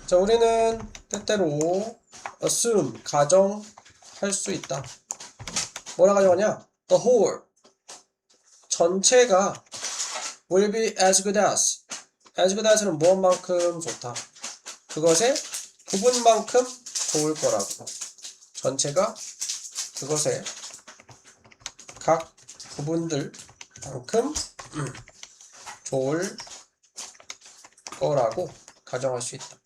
자, 우리는 때때로 assume, 가정할 수 있다. 뭐라 가정하냐? The whole, 전체가 will be as good as. as good as는 무엇만큼 좋다. 그것의 부분만큼 좋을 거라고. 전체가 그것의 각 부분들만큼 좋을 거라고 가정할 수 있다.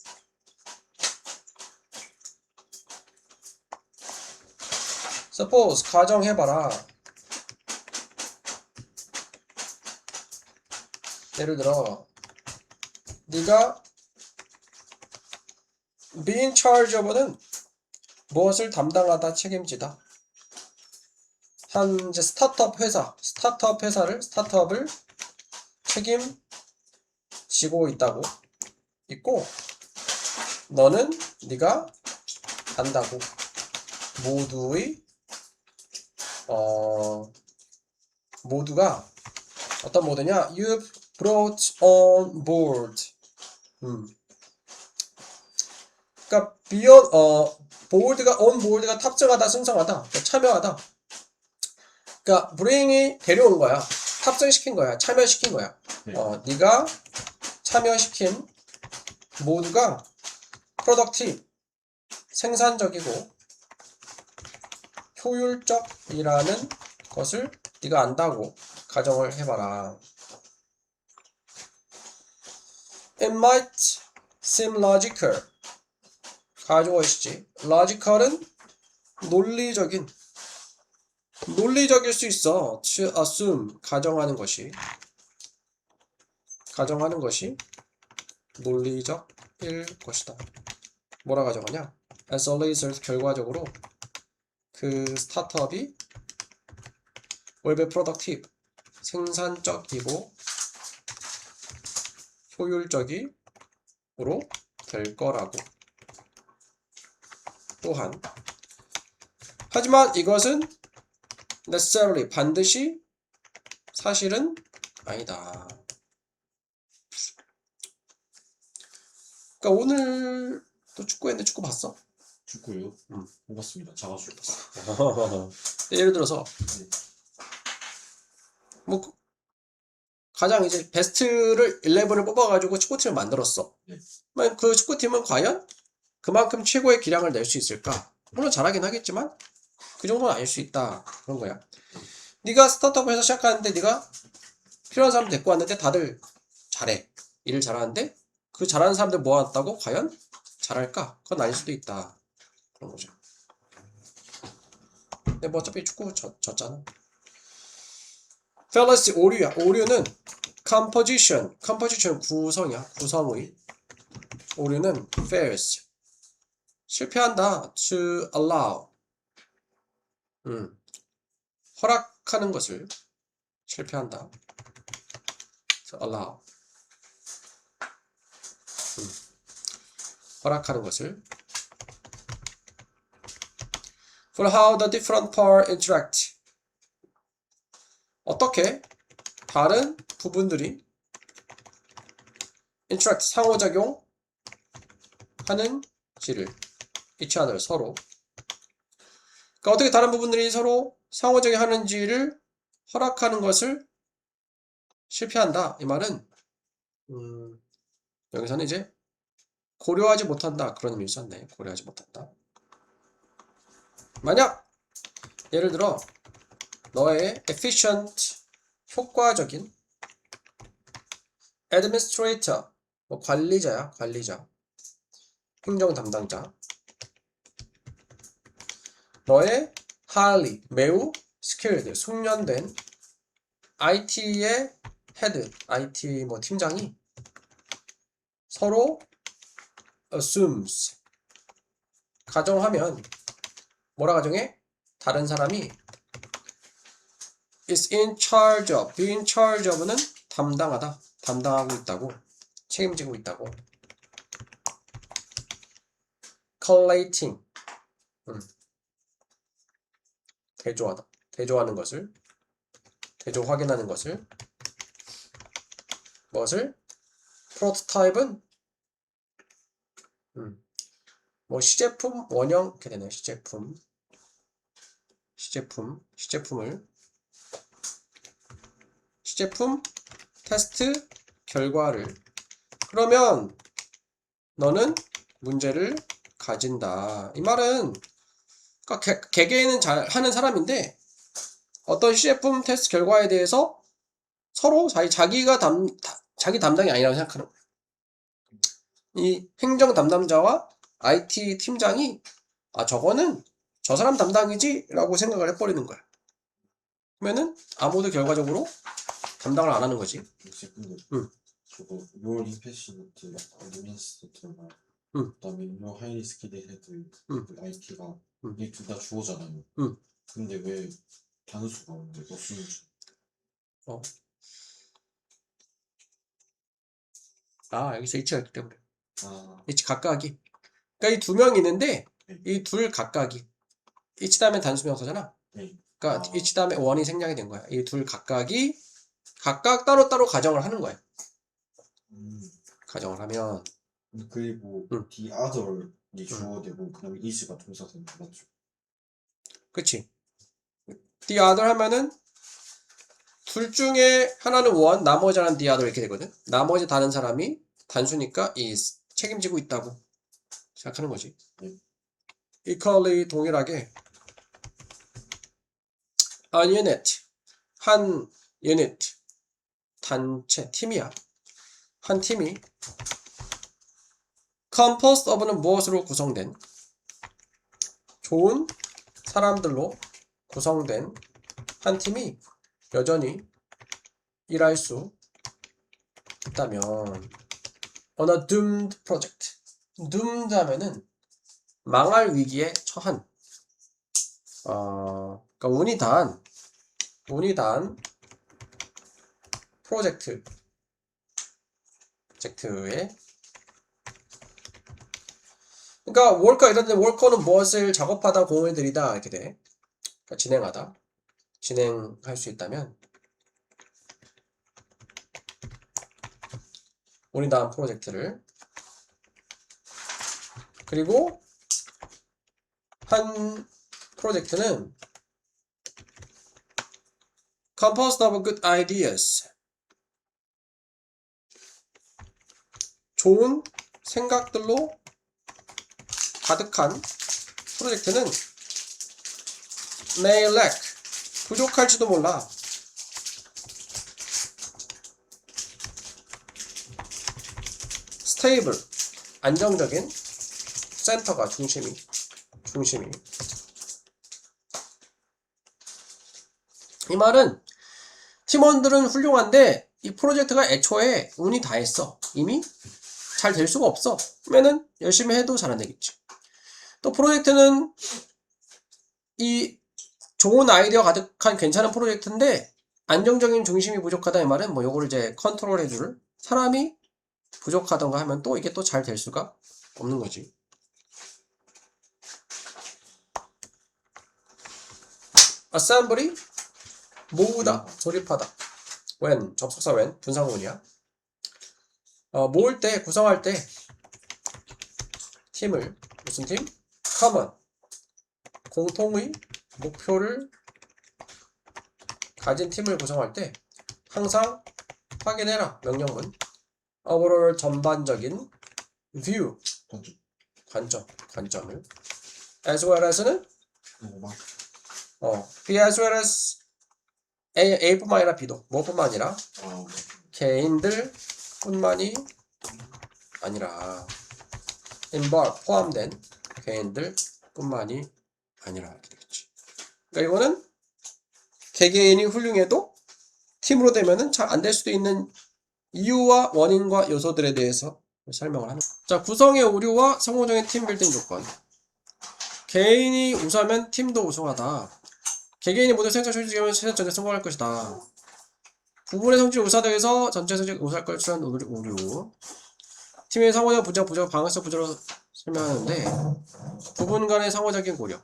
Suppose, 가정해봐라. 예를 들어 네가 be in charge of는 무엇을 담당하다, 책임지다. 한 이제 스타트업을 책임지고 있고 너는 네가 한다고. 모두가 어떤 모드냐? You've brought on board. 그러니까 board가 탑승하다, 승선하다, 참여하다. 그러니까 bring이 데려온 거야. 탑승시킨 거야. 참여시킨 거야. 네가 참여시킨 모두가 productive, 생산적이고 효율적이라는 것을 네가 안다고 가정을 해봐라. It might seem logical. 가져오시지. logical은 논리적일 수 있어. to assume, 가정하는 것이 논리적일 것이다. 뭐라 가정하냐? As a result, 결과적으로 그 스타트업이 will be productive, 생산적이고 효율적으로 될 거라고. 또한 하지만 이것은 necessarily, 반드시 사실은 아니다. 그러니까 오늘 또 축구했는데 축구 봤어? 축구요? 못 봤습니다. 자가수 봤어요. 예를 들어서 뭐 가장 이제 베스트를 11을 뽑아가지고 축구팀을 만들었어. 네. 그 축구팀은 과연 그만큼 최고의 기량을 낼 수 있을까? 물론 잘하긴 하겠지만 그 정도는 아닐 수 있다. 그런 거야. 네가 스타트업을 해서 시작하는데 네가 필요한 사람 데리고 왔는데 다들 잘해. 일을 잘하는데 그 잘하는 사람들 모아놨다고 과연 잘할까? 그건 아닐 수도 있다. 그런 거죠. 근데 뭐 어차피 축구 졌잖아. fallacy, 오류야. 오류는 composition 구성이야. 구성의. 오류는 fails, 실패한다. to allow, 허락하는 것을 실패한다. to allow, 허락하는 것을. for how the different parts interact, 어떻게 다른 부분들이 interact, 상호작용 하는지를, each other, 서로. 그러니까 어떻게 다른 부분들이 서로 상호작용 하는지를 허락하는 것을 실패한다. 이 말은 여기서는 이제 고려하지 못한다, 그런 의미를 썼네. 고려하지 못한다. 만약 예를 들어 너의 efficient, 효과적인 administrator, 관리자, 행정 담당자. 너의 highly, 매우 skilled, 숙련된 IT의 head, IT 팀장이 서로 assumes, 가정하면 뭐라 가정해? 다른 사람이 is in charge of, be in charge of는 담당하다, 담당하고 있다고, 책임지고 있다고. collating, 대조하다, 대조하는 것을, 대조 확인하는 것을. 무엇을? prototype는 뭐 시제품 원형 이렇게 되네. 시제품 테스트 결과를 그러면 너는 문제를 가진다. 이 말은 그러니까 개개인은 잘 하는 사람인데 어떤 시제품 테스트 결과에 대해서 서로 자기 담당이 아니라고 생각하는 거예요. 이 행정 담당자와 IT 팀장이 저거는 저 사람 담당이지 라고 생각을 해버리는 거야. 그러면은 아무도 결과적으로 담당을 안 하는 거지. 혹시 근데 응. 저거 롤 임패시먼트, 어드민스트레이터나 응. 그다음에 요 하이리 스킬드 헤드, 응. 그 IT가 응. 이게 둘 다 주어잖아요. 응. 근데 왜 단수가 없는데 너 쓰는 줄? 여기서 H가 있기 때문에. 아, H 각각이. 그러니까 이 두 명이 있는데 네. 이 둘 각각이 H 다음에 단수명사잖아. 네. 그러니까 H 다음에 원이 생략이 된 거야. 이 둘 각각이 각각 따로따로 가정을 하는 거야. 가정을 하면 그리고 응. the other이 주어되고 그다음에 is가 동사되는 거 맞죠? 그치. the other 하면은 둘 중에 하나는 원, 나머지 하나는 the other 이렇게 되거든. 나머지 다른 사람이 단수니까 is 책임지고 있다고 생각하는 거지. equally 동일하게 a unit 한 unit 단체 팀이야. 한 팀이 composed of는 무엇으로 구성된 좋은 사람들로 구성된 한 팀이 여전히 일할 수 있다면 on a doomed project. doomed 하면은 망할 위기에 처한 그러니까 운이 단 프로젝트에 그러니까 월커 이런 데 월커는 무엇을 작업하다 공을 들이다 이렇게 돼. 그러니까 진행할 수 있다면 운이 단 프로젝트를 그리고 한 프로젝트는 composed of good ideas 좋은 생각들로 가득한 프로젝트는 may lack 부족할지도 몰라 stable 안정적인 센터가 중심이 이 말은 팀원들은 훌륭한데 이 프로젝트가 애초에 운이 다 했어 이미 잘 될 수가 없어 그러면은 열심히 해도 잘 안 되겠지 또 프로젝트는 이 좋은 아이디어 가득한 괜찮은 프로젝트인데 안정적인 중심이 부족하다 이 말은 뭐 요거를 이제 컨트롤 해줄 사람이 부족하던가 하면 또 이게 또 잘 될 수가 없는 거지. assembly 모으다 조립하다 when 접속사 when 분사구문이야. 모을 때 구성할 때 팀을 무슨 팀? common 공통의 목표를 가진 팀을 구성할 때 항상 확인해라 명령문 overall 전반적인 view 관점을 as well as는 B as well as A뿐만 아니라 B도 뭐뿐만 아니라 개인들 뿐만이 아니라 involve 포함된 개인들 뿐만이 아니라 이렇게 되겠지. 그러니까 이거는 개개인이 훌륭해도 팀으로 되면은 잘 안 될 수도 있는 이유와 원인과 요소들에 대해서 설명을 하는 거예요. 자, 구성의 오류와 성공적인 팀 빌딩 조건. 개인이 우수하면 팀도 우승하다. 개개인이 모두 생산 효율적이면 세상 전체 성공할 것이다. 부분의 성질이 우수하다고 전체 성질이 우수할 것이라는 오류. 팀의 상호적 부적, 방어적 부적으로 설명하는데 부분 간의 상호적인 고려.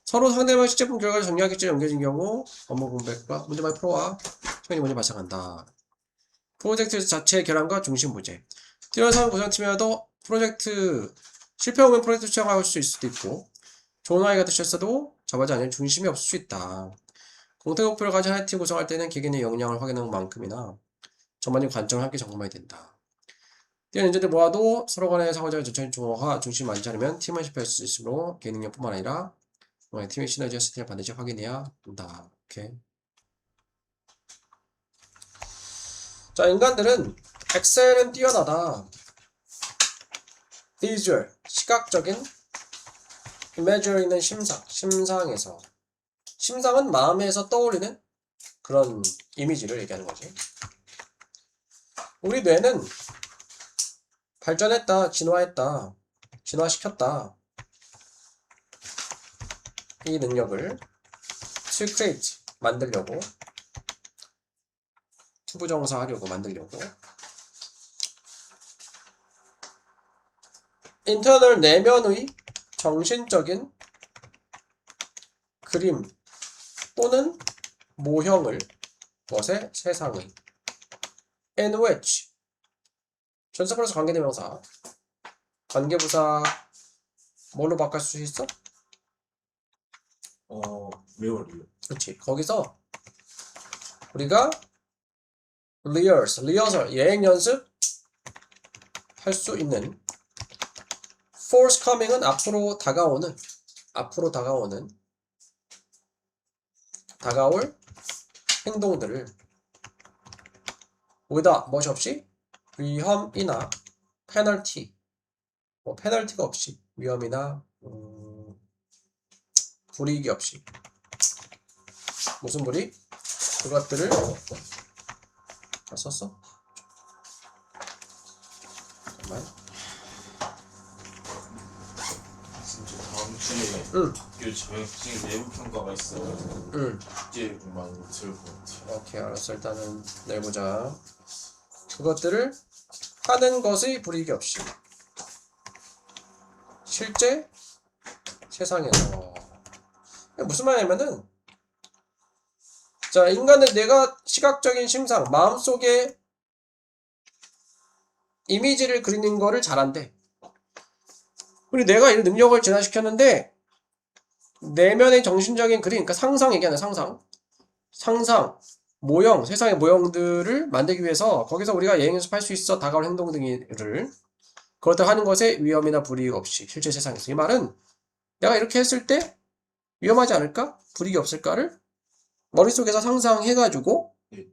서로 상대방 시제품 결과를 정리하기까지 연결된 경우 업무 공백과 문제만의 프로와 팀원이 먼저 발생한다. 프로젝트 자체의 결함과 중심 부재. 뛰어난 구성팀이라도 프로젝트 실패 후면 프로젝트 취업할 수도 있고 좋은 아이가 되셨어도 저마다 아니면 중심이 없을 수 있다. 공통 목표를 가진 한 팀 구성할 때는 개개인의 역량을 확인하는 만큼이나 전반적인 관점을 함께 점검해야 된다. 뛰어난 인재들 모아도 서로 간의 상호작용 전체적인 조화가 중심이 많지 않으면 팀은 실패할 수 있으므로 개인 능력뿐만 아니라 팀의 시너지와 스틸을 반드시 확인해야 한다. 오케이. 자, 인간들은 엑셀은 뛰어나다. 비주얼, 시각적인, 이미지로 있는 심상에서. 심상은 마음에서 떠올리는 그런 이미지를 얘기하는 거지. 우리 뇌는 발전했다, 진화했다, 진화시켰다. 이 능력을 to create, 만들려고, 투부정사 하려고 만들려고. 인터널 내면의 정신적인 그림 또는 모형을 것의 세상의 in which 전사 플러스 관계대명사 관계부사 뭘로 바꿀 수 있어? 리얼이요. 그렇지. 거기서 우리가 리허설 예행 연습 할 수 있는 forthcoming은 앞으로 다가올 행동들을 without 무엇이 없이 위험이나 페널티 페널티가 없이 위험이나 불이익이 없이 무슨 불이익? 그것들을 썼어? 잠깐만. 진짜 다음 주에 응. 학교 자격증 내부 평가가 있어가지고 응. 숙제만 들을 것 같아요. 오케이, 알았어. 일단은 내보자. 그것들을 하는 것의 불이익이 없이 실제 세상에서 무슨 말이냐면은 자, 인간은 내가 시각적인 심상, 마음속에 이미지를 그리는 거를 잘한대. 그리고 내가 이 능력을 진화시켰는데 내면의 정신적인 그림, 그러니까 상상 얘기하는 상상, 모형, 세상의 모형들을 만들기 위해서 거기서 우리가 예행 연습할 수 있어 다가올 행동 등을 그것들 하는 것에 위험이나 불이익 없이 실제 세상에서. 이 말은 내가 이렇게 했을 때 위험하지 않을까? 불이익이 없을까를 머릿속에서 상상해가지고 네.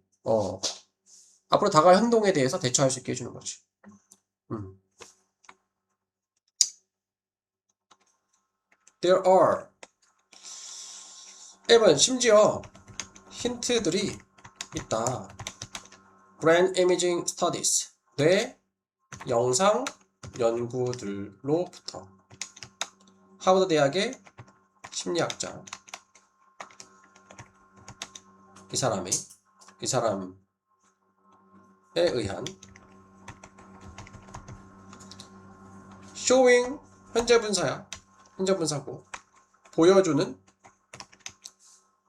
앞으로 다가올 행동에 대해서 대처할 수 있게 해주는 거지. There are 1번 심지어 힌트들이 있다. Brain Imaging Studies 뇌 영상 연구들로부터 하버드 대학의 심리학자 이 사람에 의한 showing 현재 분사고 보여주는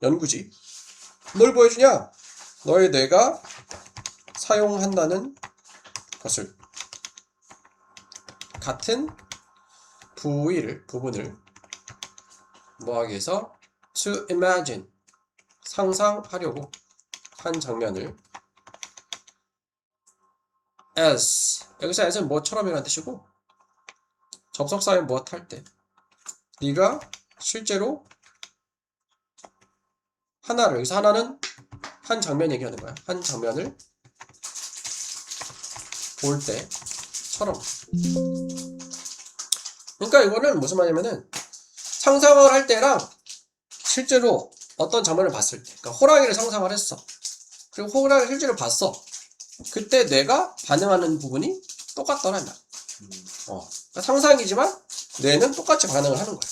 연구지. 뭘 보여주냐? 너의 뇌가 사용한다는 것을 같은 부분을 뭐하기 위해서 to imagine 상상하려고 한 장면을 as 여기서 as는 뭐처럼이라는 뜻이고 접속사에 무엇 할 때 네가 실제로 여기서 하나는 한 장면 얘기하는 거야. 한 장면을 볼 때처럼. 그러니까 이거는 무슨 말이냐면은 상상을 할 때랑 실제로 어떤 장면을 봤을 때, 그러니까 호랑이를 상상을 했어. 그리고 호랑이를 실제로 봤어. 그때 뇌가 반응하는 부분이 똑같더란 말이야. 그러니까 상상이지만 뇌는 똑같이 반응을 하는 거야.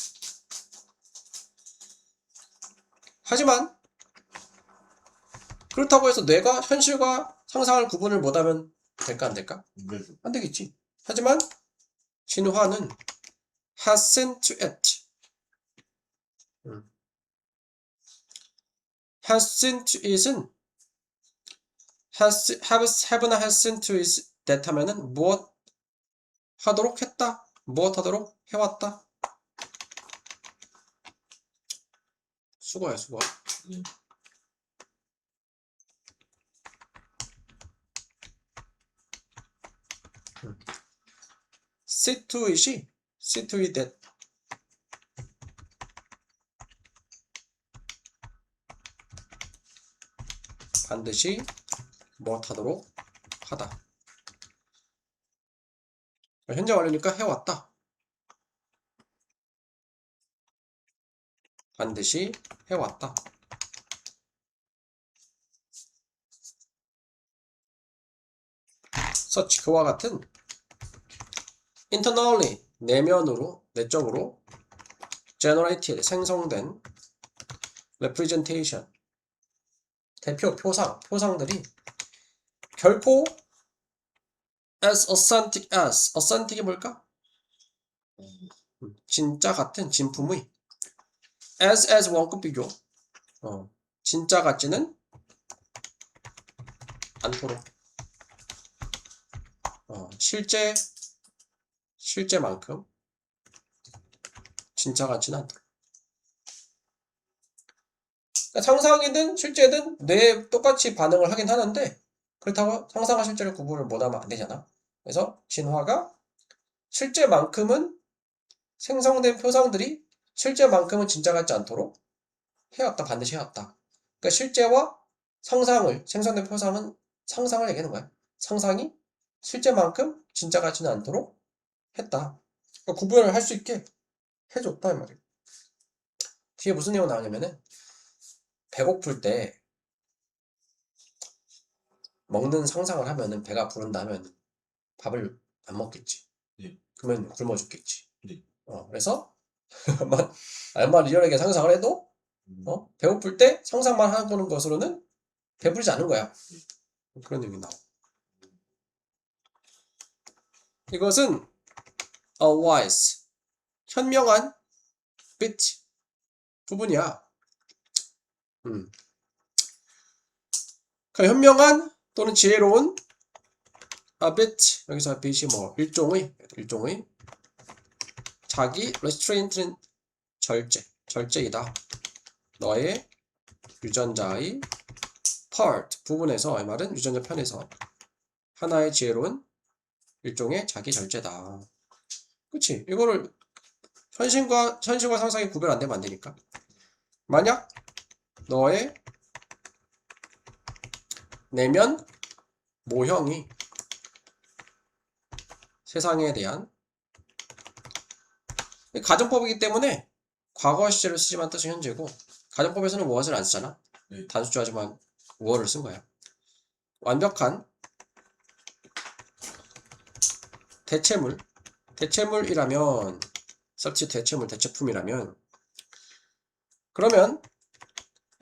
하지만 그렇다고 해서 뇌가 현실과 상상을 구분을 못하면 될까 안 될까? 안 되겠지. 하지만 진화는 hasn't to it. hasn't to it은 have나 hasn't to it that 하면은 무엇 하도록 했다. 무엇 하도록 해왔다. 수거야, 수거. see to it이 see to it that 반드시 무엇 하도록 하다. 현재 완료니까 해왔다. 반드시 해왔다. such 그와 같은 internally 내면으로 내적으로 generated 생성된 representation 대표 표상들이 결코 as authentic이 뭘까? 진짜 같은 진품의 as 원급 비교 진짜 같지는 않도록 실제만큼 진짜 같지는 않도록. 그러니까 상상이든 실제든 뇌에 똑같이 반응을 하긴 하는데 그렇다고 상상과 실제를 구분을 못하면 안 되잖아. 그래서 진화가 실제만큼은 생성된 표상들이 실제만큼은 진짜 같지 않도록 해왔다. 반드시 해왔다. 그러니까 실제와 상상을 생성된 표상은 상상을 얘기하는 거야. 상상이 실제만큼 진짜 같지는 않도록 했다. 그러니까 구분을 할 수 있게 해줬다 이 말이야. 뒤에 무슨 내용 나오냐면은 배고플 때 먹는 상상을 하면은 배가 부른다면 밥을 안 먹겠지. 네. 그러면 굶어 죽겠지. 네. 그래서 얼마나 리얼하게 상상을 해도 배고플 때 상상만 하는 것으로는 배부르지 않은 거야. 그런 내용이 나와. 이것은 a wise 현명한 bit 부분이야. 그 현명한 또는 지혜로운 a bit 여기서 bit이 뭐 일종의 자기 restraint 절제이다. 너의 유전자의 part 부분에서 이 말은 유전자 편에서 하나의 지혜로운 일종의 자기 절제다. 그치? 이거를 현실과 상상이 구별 안 되면 안 되니까. 만약 너의 내면 모형이 세상에 대한 가정법이기 때문에 과거 시제를 쓰지만 뜻은 현재고 가정법에서는 무엇을 안 쓰잖아. 네. 단수주하지만 우어를 쓴 거야. 완벽한 대체물이라면 substitute 대체품이라면 그러면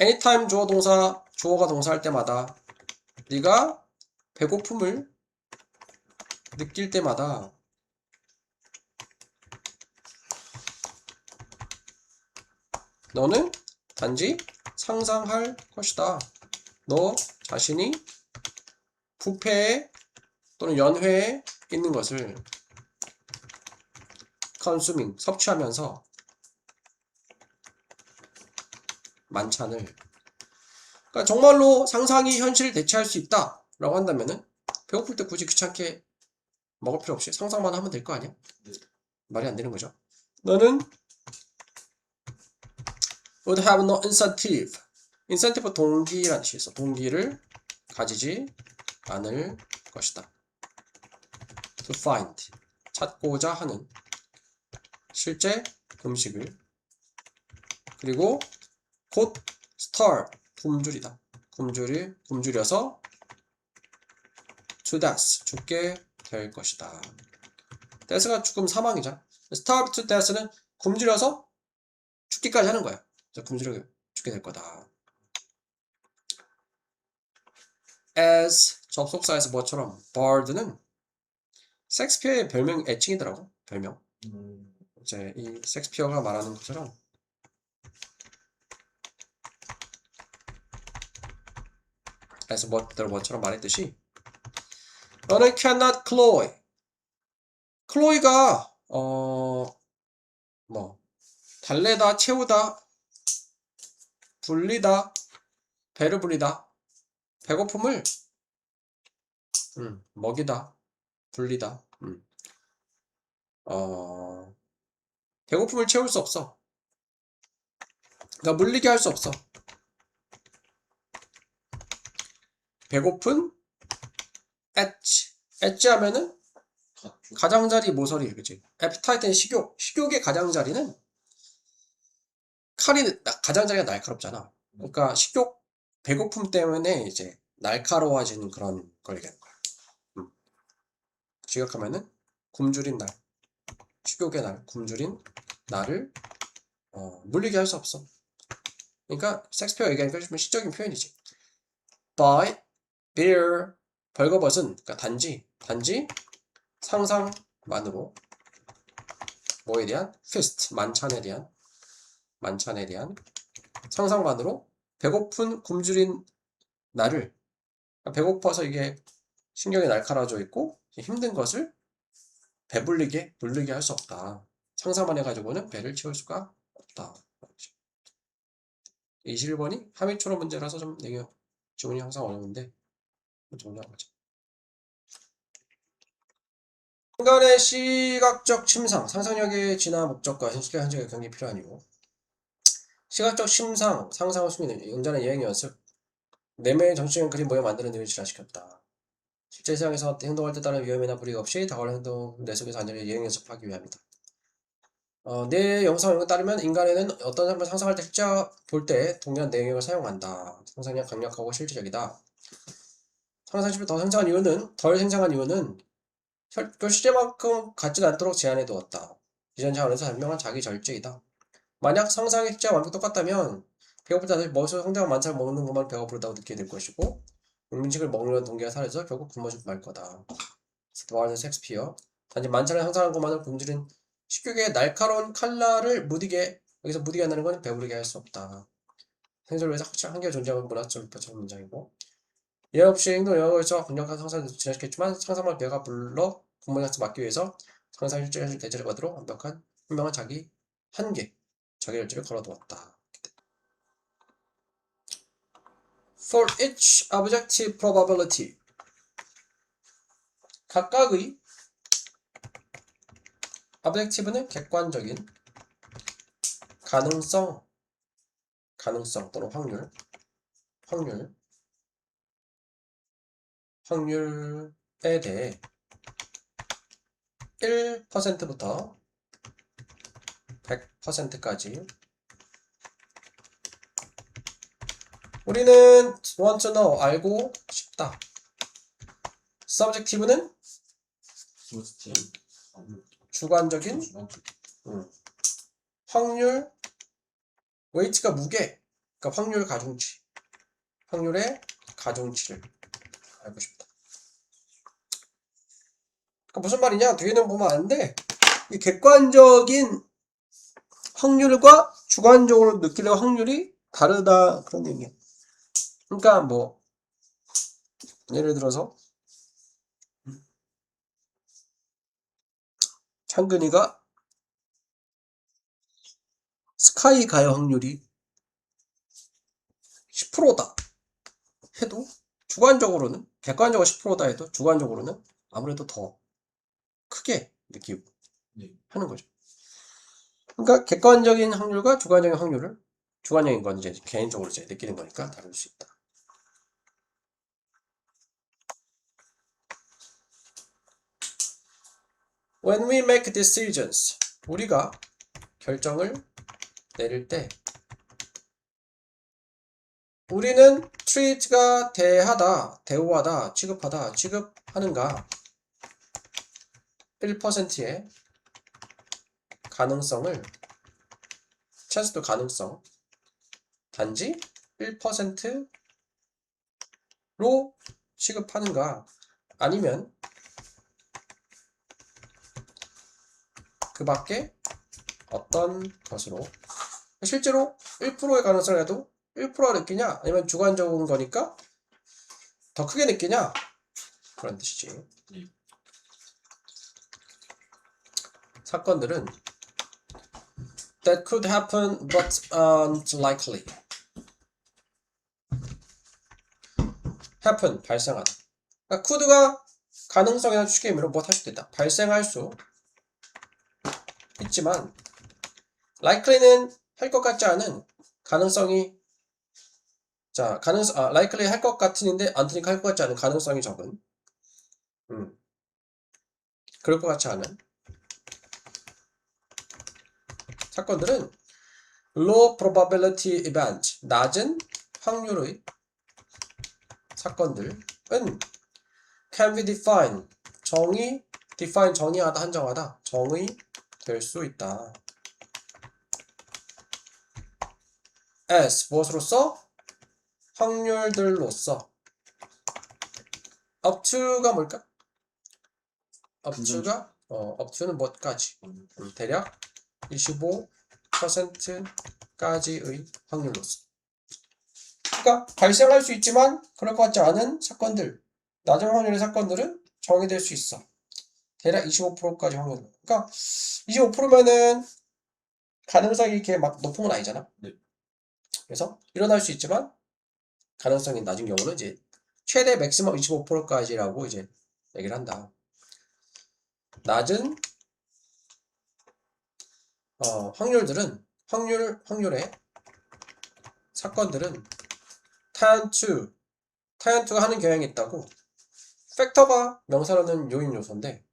anytime 주어가 동사할 때마다 네가 배고픔을 느낄 때마다 너는 단지 상상할 것이다. 너 자신이 부패에 또는 연회에 있는 것을 consuming 섭취하면서 만찬을 그러니까 정말로 상상이 현실을 대체할 수 있다 라고 한다면은 배고플 때 굳이 귀찮게 먹을 필요 없이 상상만 하면 될 거 아니야? 네. 말이 안 되는 거죠. 너는 would have no incentive 동기라는 뜻이 있어. 동기를 가지지 않을 것이다. to find 찾고자 하는 실제 음식을 그리고 곧 start 굶주리다. 굶주려서 to death 죽게 될 것이다. death가 죽음 사망이잖아. starve to death는 굶주려서 죽기까지 하는 거야. 굶주려 죽게 될 거다. as 접속사에서 뭐처럼 bird는 섹스피어의 별명 애칭이더라고. 별명. 이제 이 섹스피어가 말하는 것처럼 as 뭐처럼 말했듯이 너는 cannot 클로이가 뭐 달래다, 채우다, 불리다, 배를 불리다, 배고픔을 먹이다, 불리다. 배고픔을 채울 수 없어. 그러니까 물리게 할 수 없어. 배고픈 엣지 하면은 가장자리 모서리, 그치? appetite는 식욕. 식욕의 가장자리는 가장자리가 날카롭잖아. 그러니까 식욕, 배고픔 때문에 이제 날카로워지는 그런 걸 얘기하는 거야. 지각하면은 굶주린 날, 식욕의 날, 굶주린 날을 물리게 할 수 없어. 그러니까 섹스피어 얘기하니까 좀 시적인 표현이지. By, bear, 벌거벗은, 그러니까 단지 상상만으로 뭐에 대한? feast, 만찬에 대한 상상만으로 배고픈 굶주린 나를, 배고파서 이게 신경이 날카로워져 있고 힘든 것을 배불리게 물리게 할 수 없다. 상상만 해가지고는 배를 채울 수가 없다. 21번이 하미초로 문제라서 좀 내가 지문이 항상 어려운데 정리한 거죠. 인간의 시각적 침상, 상상력의 진화 목적과 현실의 한계가 경계 필요한 이유. 시각적 침상, 상상을 숨기는 연자는 예행 연습. 내면의 정치적인 그림 모여 만드는 능력을 진화시켰다. 실제 세상에서 행동할 때 따른 위험이나 불이익 없이 다가올 행동 내 속에서 안전하게 예행 연습하기 위함이다. 내 영상 연구에 따르면 인간에는 어떤 사람을 상상할 때 실제 볼 때 동일한 내용을 사용한다. 상상력 강력하고 실질적이다. 상상력을 덜 생성한 이유는 그 실제만큼 같지 않도록 제한해 두었다. 이전 차원에서 설명한 자기 절제이다. 만약 상상의 실제와 완벽 똑같다면 배고플 때 머릿속에 상대가 만찬을 먹는 것만 배가 부르다고 느끼게 될 것이고 음식을 먹는 동기가 사라져 결국 굶어 죽고 말 거다. 스튜어트 셰익스피어. 단지 만찬을 상상한 것만으로 굶주린 식욕의 날카로운 칼날을 여기서 무디게 한다는 건 배부르게 할 수 없다. 생존을 위해서 확실한 한계가 존재하는 문학적 비판적 문장이고 예외 없이 행동 영역에서 강력한 상상을 진화시켰지만 상상만 배가 불러 굶어서 막기 위해서 상상 실제를 대체를 받도록 완벽한 분명한 자기 한계, 자기 열정을 걸어두었다. For each objective probability 각각의 objective는 객관적인 가능성 또는 확률에 대해 1%부터 100%까지 우리는 want to know, 알고 싶다. subjective는 주관적인 확률, weight가 무게, 그러니까 확률의 가중치를 알고 싶다. 그러니까 무슨 말이냐? 뒤에는 보면 안 돼. 이 객관적인 확률과 주관적으로 느끼는 확률이 다르다 그런 얘기야. 그러니까 뭐 예를 들어서 창근이가 스카이 가요 확률이 10%다 해도 주관적으로는 객관적으로 10%다 해도 주관적으로는 아무래도 더 크게 느끼고 하는 거죠. 그러니까 객관적인 확률과 주관적인 확률을 주관적인 건 이제 개인적으로 이제 느끼는 거니까 다를 수 있다. When we make decisions, 우리가 결정을 내릴 때 우리는 treat가 대우하다, 취급하는가 1%의 가능성을 찬스도 가능성 단지 1%로 취급하는가 아니면 그 밖에 어떤 것으로 실제로 1%의 가능성을 해도 1%가 느끼냐 아니면 주관적인 거니까 더 크게 느끼냐 그런 뜻이지. 사건들은 that could happen but aren't likely. happen 발생하다. 그러니까 could가 가능성이나 쉽게 의미로 뭐 할 수도 있다. 발생할 수 있지만 likely는 할 것 같지 않은 가능성이 자 likely 할 것 같은인데 않으니까 할 것 같지 않은 가능성이 적은 그럴 것 같지 않은 사건들은 low probability event 낮은 확률의 사건들은 can be defined 정의하다 한정하다 정의될 수 있다. as 무엇으로써 확률들로서 up to가 뭘까? up to는 뭐까지? 대략 25%까지의 확률로서. 그러니까 발생할 수 있지만 그럴 것 같지 않은 사건들, 낮은 확률의 사건들은 정의될 수 있어. 대략 25%까지 확률. 그러니까 25%면은 가능성이 이렇게 막 높은 건 아니잖아. 네. 그래서 일어날 수 있지만 가능성이 낮은 경우는 이제 최대 맥시멈 25%까지라고 이제 얘기를 한다. 낮은 확률의 사건들은 타연투가 하는 경향이 있다고. 팩터가 명사로는 요인 요소인데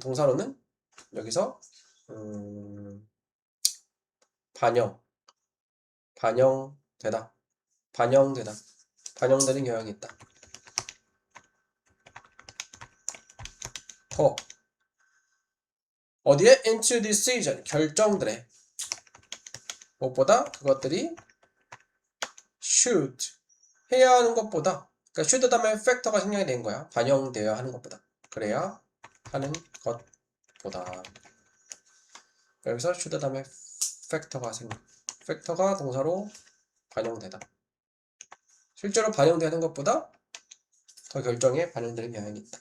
동사로는 여기서 반영되는 경향이 있다. 더 어디에? into decision 결정들에 무엇보다 그것들이 should 해야 하는 것보다 그러니까 should 다음에 팩터가 생략이 된 거야. 반영되어야 하는 것보다 그래야 하는 것보다 여기서 should 다음에 팩터가 동사로 반영되다. 실제로 반영되는 것보다 더 결정에 반영되는 경향이 있다.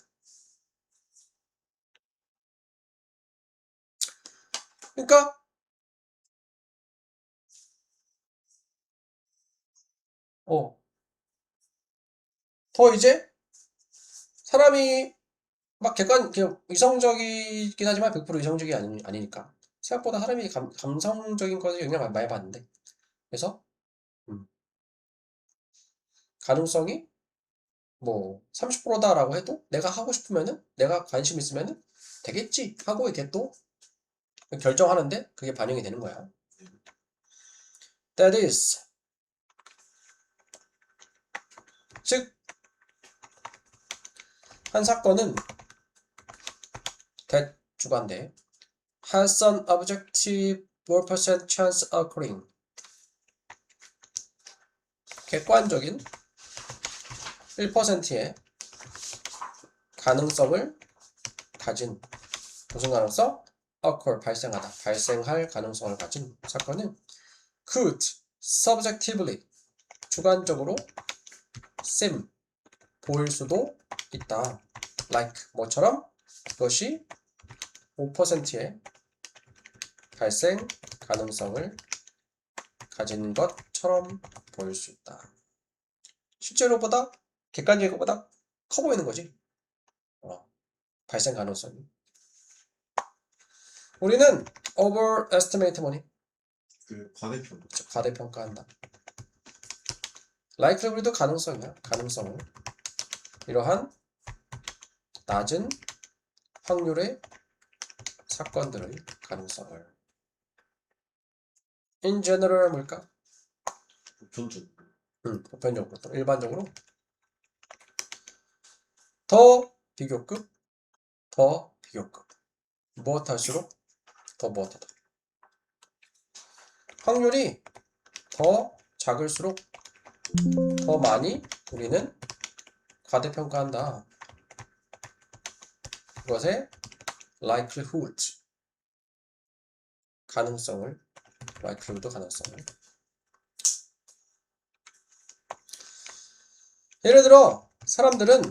그러니까 더 이제 사람이 막 그냥 이성적이긴 하지만 100% 이성적이 아니니까 생각보다 사람이 감성적인 것에 영향을 많이 받는데 그래서 가능성이 뭐 30%다라고 해도 내가 하고 싶으면은 내가 관심 있으면은 되겠지 하고 이렇게 또 결정하는데 그게 반영이 되는 거야. That is 즉 한 사건은 that 주관대 has an objective 4% chance occurring 객관적인 1%의 가능성을 가진 무슨 가능성? occur 발생할 가능성을 가진 사건은 could subjectively 주관적으로 seem 보일 수도 있다. like 뭐처럼 그것이 5%의 발생 가능성을 가진 것처럼 보일 수 있다. 실제로보다 객관적인 것보다 커 보이는 거지. 발생 가능성이. 우리는 overestimate 뭐니? 과대평가한다. likelihood도 가능성이야. 가능성을. 이러한 낮은 확률의 사건들의 가능성을. in general 뭘까? 보편적으로. 일반적으로. 더 비교급. 무엇 할수록 더 무엇하다. 확률이 더 작을수록 더 많이 우리는 과대평가한다. 그것의 likelihood 가능성을 예를 들어 사람들은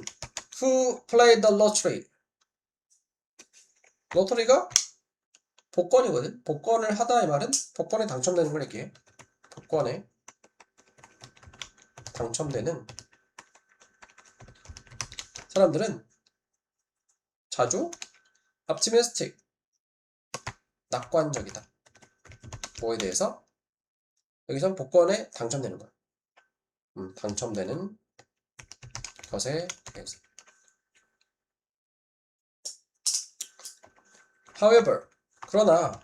who play the lottery 로터리가 복권이거든. 복권을 하다 이 말은 복권에 당첨되는 걸 얘기해. 복권에 당첨되는 사람들은 자주 optimistic, 낙관적이다. 뭐에 대해서? 여기선 복권에 당첨되는 거야. 당첨되는 것에 대해서. However, 그러나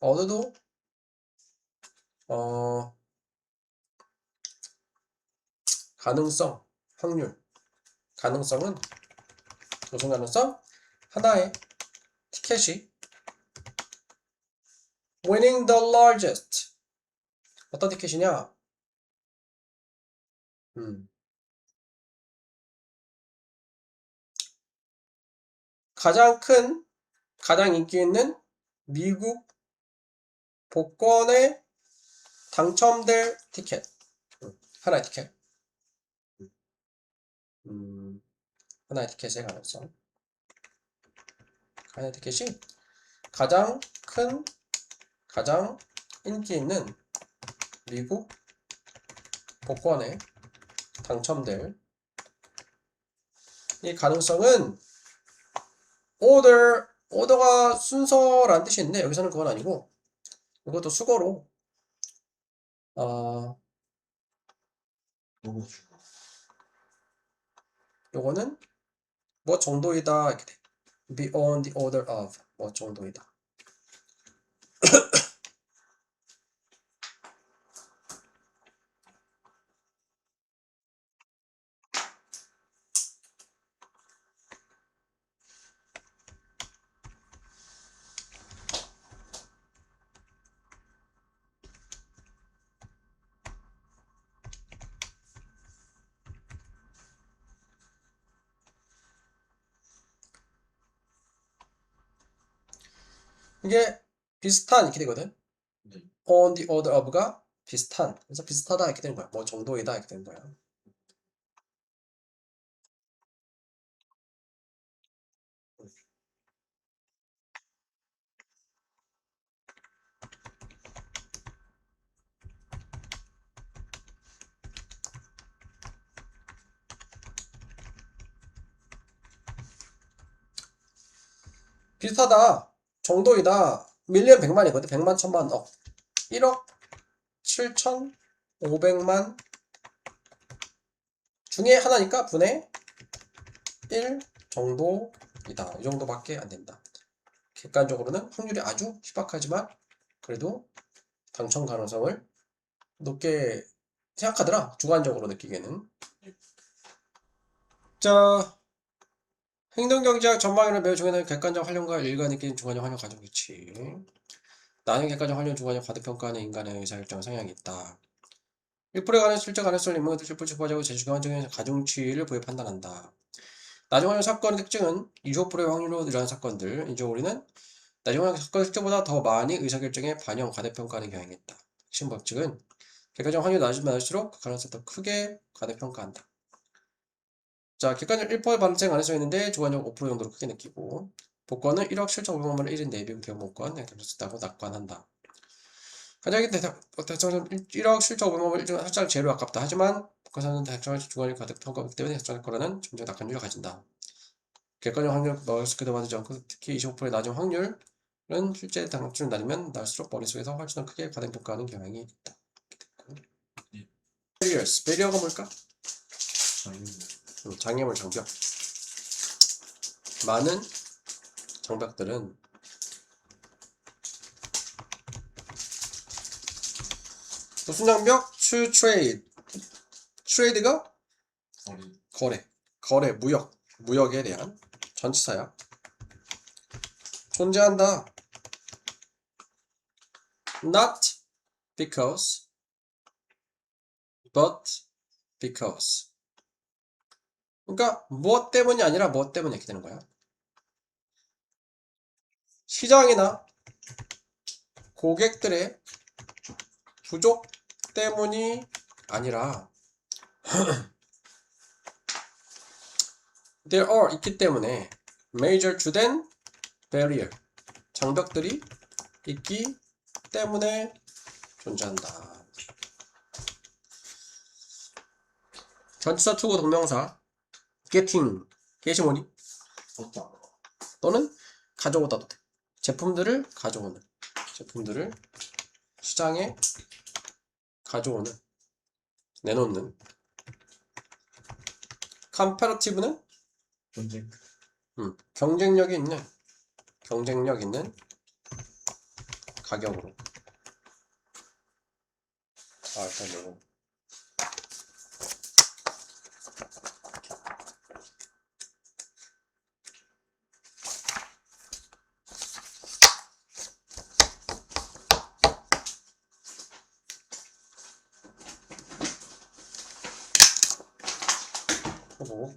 odd도 가능성, 확률, 가능성은 우선 가능성 하나의 티켓이 winning the largest 어떤 티켓이냐? 가장 큰, 가장 인기 있는 미국 복권에 당첨될 티켓. 하나의 티켓. 하나의 티켓의 가능성. 하나의 티켓이 가장 큰, 가장 인기 있는 미국 복권에 당첨될 이 가능성은 오더가 순서라는 뜻이 있는데 여기서는 그건 아니고 이것도 수거로 요거는 뭐 정도이다 이렇게 돼. beyond the order of 뭐 정도이다. 이게 비슷한 이렇게 되거든. 네. on the order of가 비슷한. 그래서 비슷하다 이렇게 되는 거야. 뭐 정도이다 이렇게 되는 거야. 비슷하다. 정도이다. 밀리언 100만이거든. 100만, 1000만, 억. 1억 7,500만 중에 하나니까 분의 1 정도이다. 이 정도밖에 안 된다. 객관적으로는 확률이 아주 희박하지만 그래도 당첨 가능성을 높게 생각하더라. 주관적으로 느끼기에는. 자, 행동경제학 전망에는 매우 중요한 객관적 활용과 일관 있게 주관적 활용 가정 규칙. 나는 객관적 활용, 주관적 과대평가하는 인간의 의사결정 성향이 있다. 1%에 관한 실제 가능성을 인문학적 실부 추구하자고 제주관적인 가중치를 부여 판단한다. 나중 활용 사건의 특징은 25%의 확률로 일어나는 사건들. 이제 우리는 나중 활용 사건의 특징보다 더 많이 의사결정에 반영, 과대평가하는 경향이 있다. 핵심 법칙은 객관적 확률이 낮으면 낮을수록 그 가능성을 더 크게 과대평가한다. 자, 객관적 1% 발생 가능성이 있는데 주관적 5% 정도로 크게 느끼고 복권은 1억 7,500만원을 1인 4명 대형 복권 당첨됐다고 낙관한다. 가장이 대상은 1억 7,500만원을 살짝 제로 아깝다. 하지만 복권사는 대상을 주관이 과대평가하기 때문에 대상할 거라는 점적 낙관율을 가진다. 객관적 확률을 머릿속에 넣어두지 않고 특히 25%의 낮은 확률은 실제 당첨을 낮으면 날수록 머릿속에서 훨씬 더 크게 과대평가하는 경향이 있다. 배리어가 뭘까? 장애물 장벽. 많은 장벽들은 무슨 장벽? 트레이드가 거래, 무역에 대한 전치사야. 존재한다. Not because, but because. 그러니까 무엇 때문이 아니라 무엇 때문에 이렇게 되는 거야. 시장이나 고객들의 부족 때문이 아니라 there are 있기 때문에 major 주된 barrier 장벽들이 있기 때문에 존재한다. 전치사 투구 동명사 getting 뭐니? 얻다. 또는 가져오다도 돼. 제품들을 가져오는 제품들을 시장에 가져오는 내놓는 comparative는 경쟁. 경쟁력 있는 가격으로. 일단 이거 보고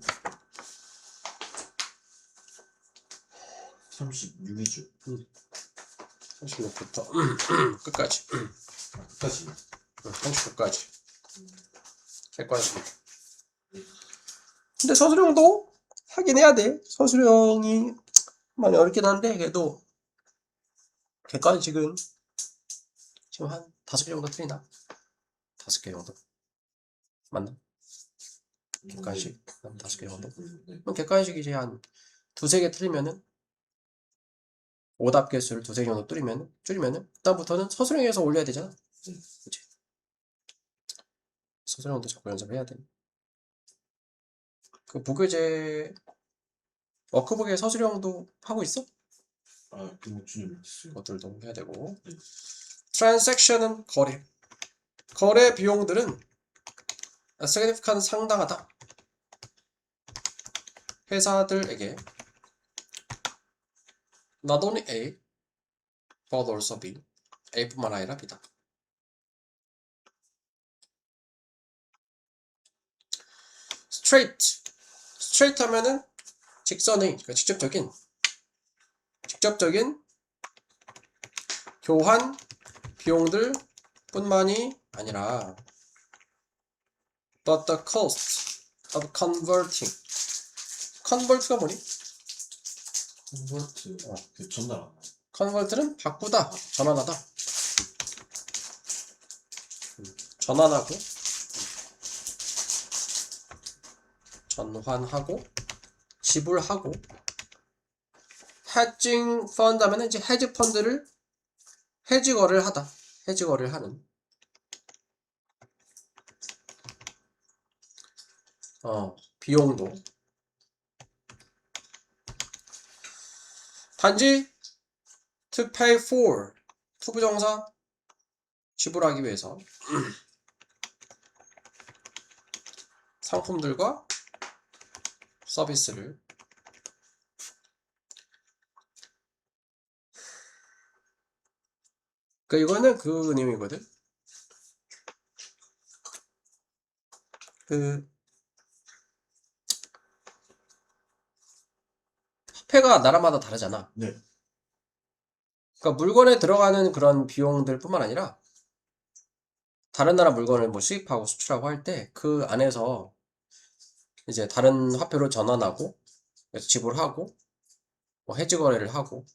36위주. 36부터 끝까지 끝까지. 39까지 객관식. 근데 서술형도 하긴 해야 돼. 서술형이 많이 어렵긴 한데 그래도 객관식은 지금 한 5개 정도 틀리나? 5개 정도 맞나? 객관식 한 5개 정도? 네. 그럼 객관식이 이제 한 2-3개 틀리면은 오답 개수를 2-3개 정도 줄이면은 그다음부터는 서술형에서 올려야 되잖아. 그치? 서술형도 자꾸 연습해야 돼. 그 무교재 워크북에 서술형도 하고 있어? 그거 준비 못했어요. 그것들도 해야 되고. 네. transaction은 거래 비용들은 significant 상당하다. 회사들에게 not only A but also B A뿐만 아니라 B다. straight 하면은 직선의 그러니까 직접적인 교환 비용들 뿐만이 아니라 but the cost of convert가 뭐니? 컨버트. 그 전달 안 나. convert는 바꾸다, 전환하다. 전환하고 전환하고 지불하고 hedging fund 하면은 이제 헤지 펀드를 헤지 거래를 하다. 헤지 거래를 하는 비용도 단지 to pay for 투부정사 지불하기 위해서 상품들과 서비스를 이거는 그 의미거든. 화폐가 나라마다 다르잖아. 네. 그러니까 물건에 들어가는 그런 비용들 뿐만 아니라 다른 나라 물건을 뭐 수입하고 수출하고 할 때 그 안에서 이제 다른 화폐로 전환하고 그래서 지불하고 뭐 해지 거래를 하고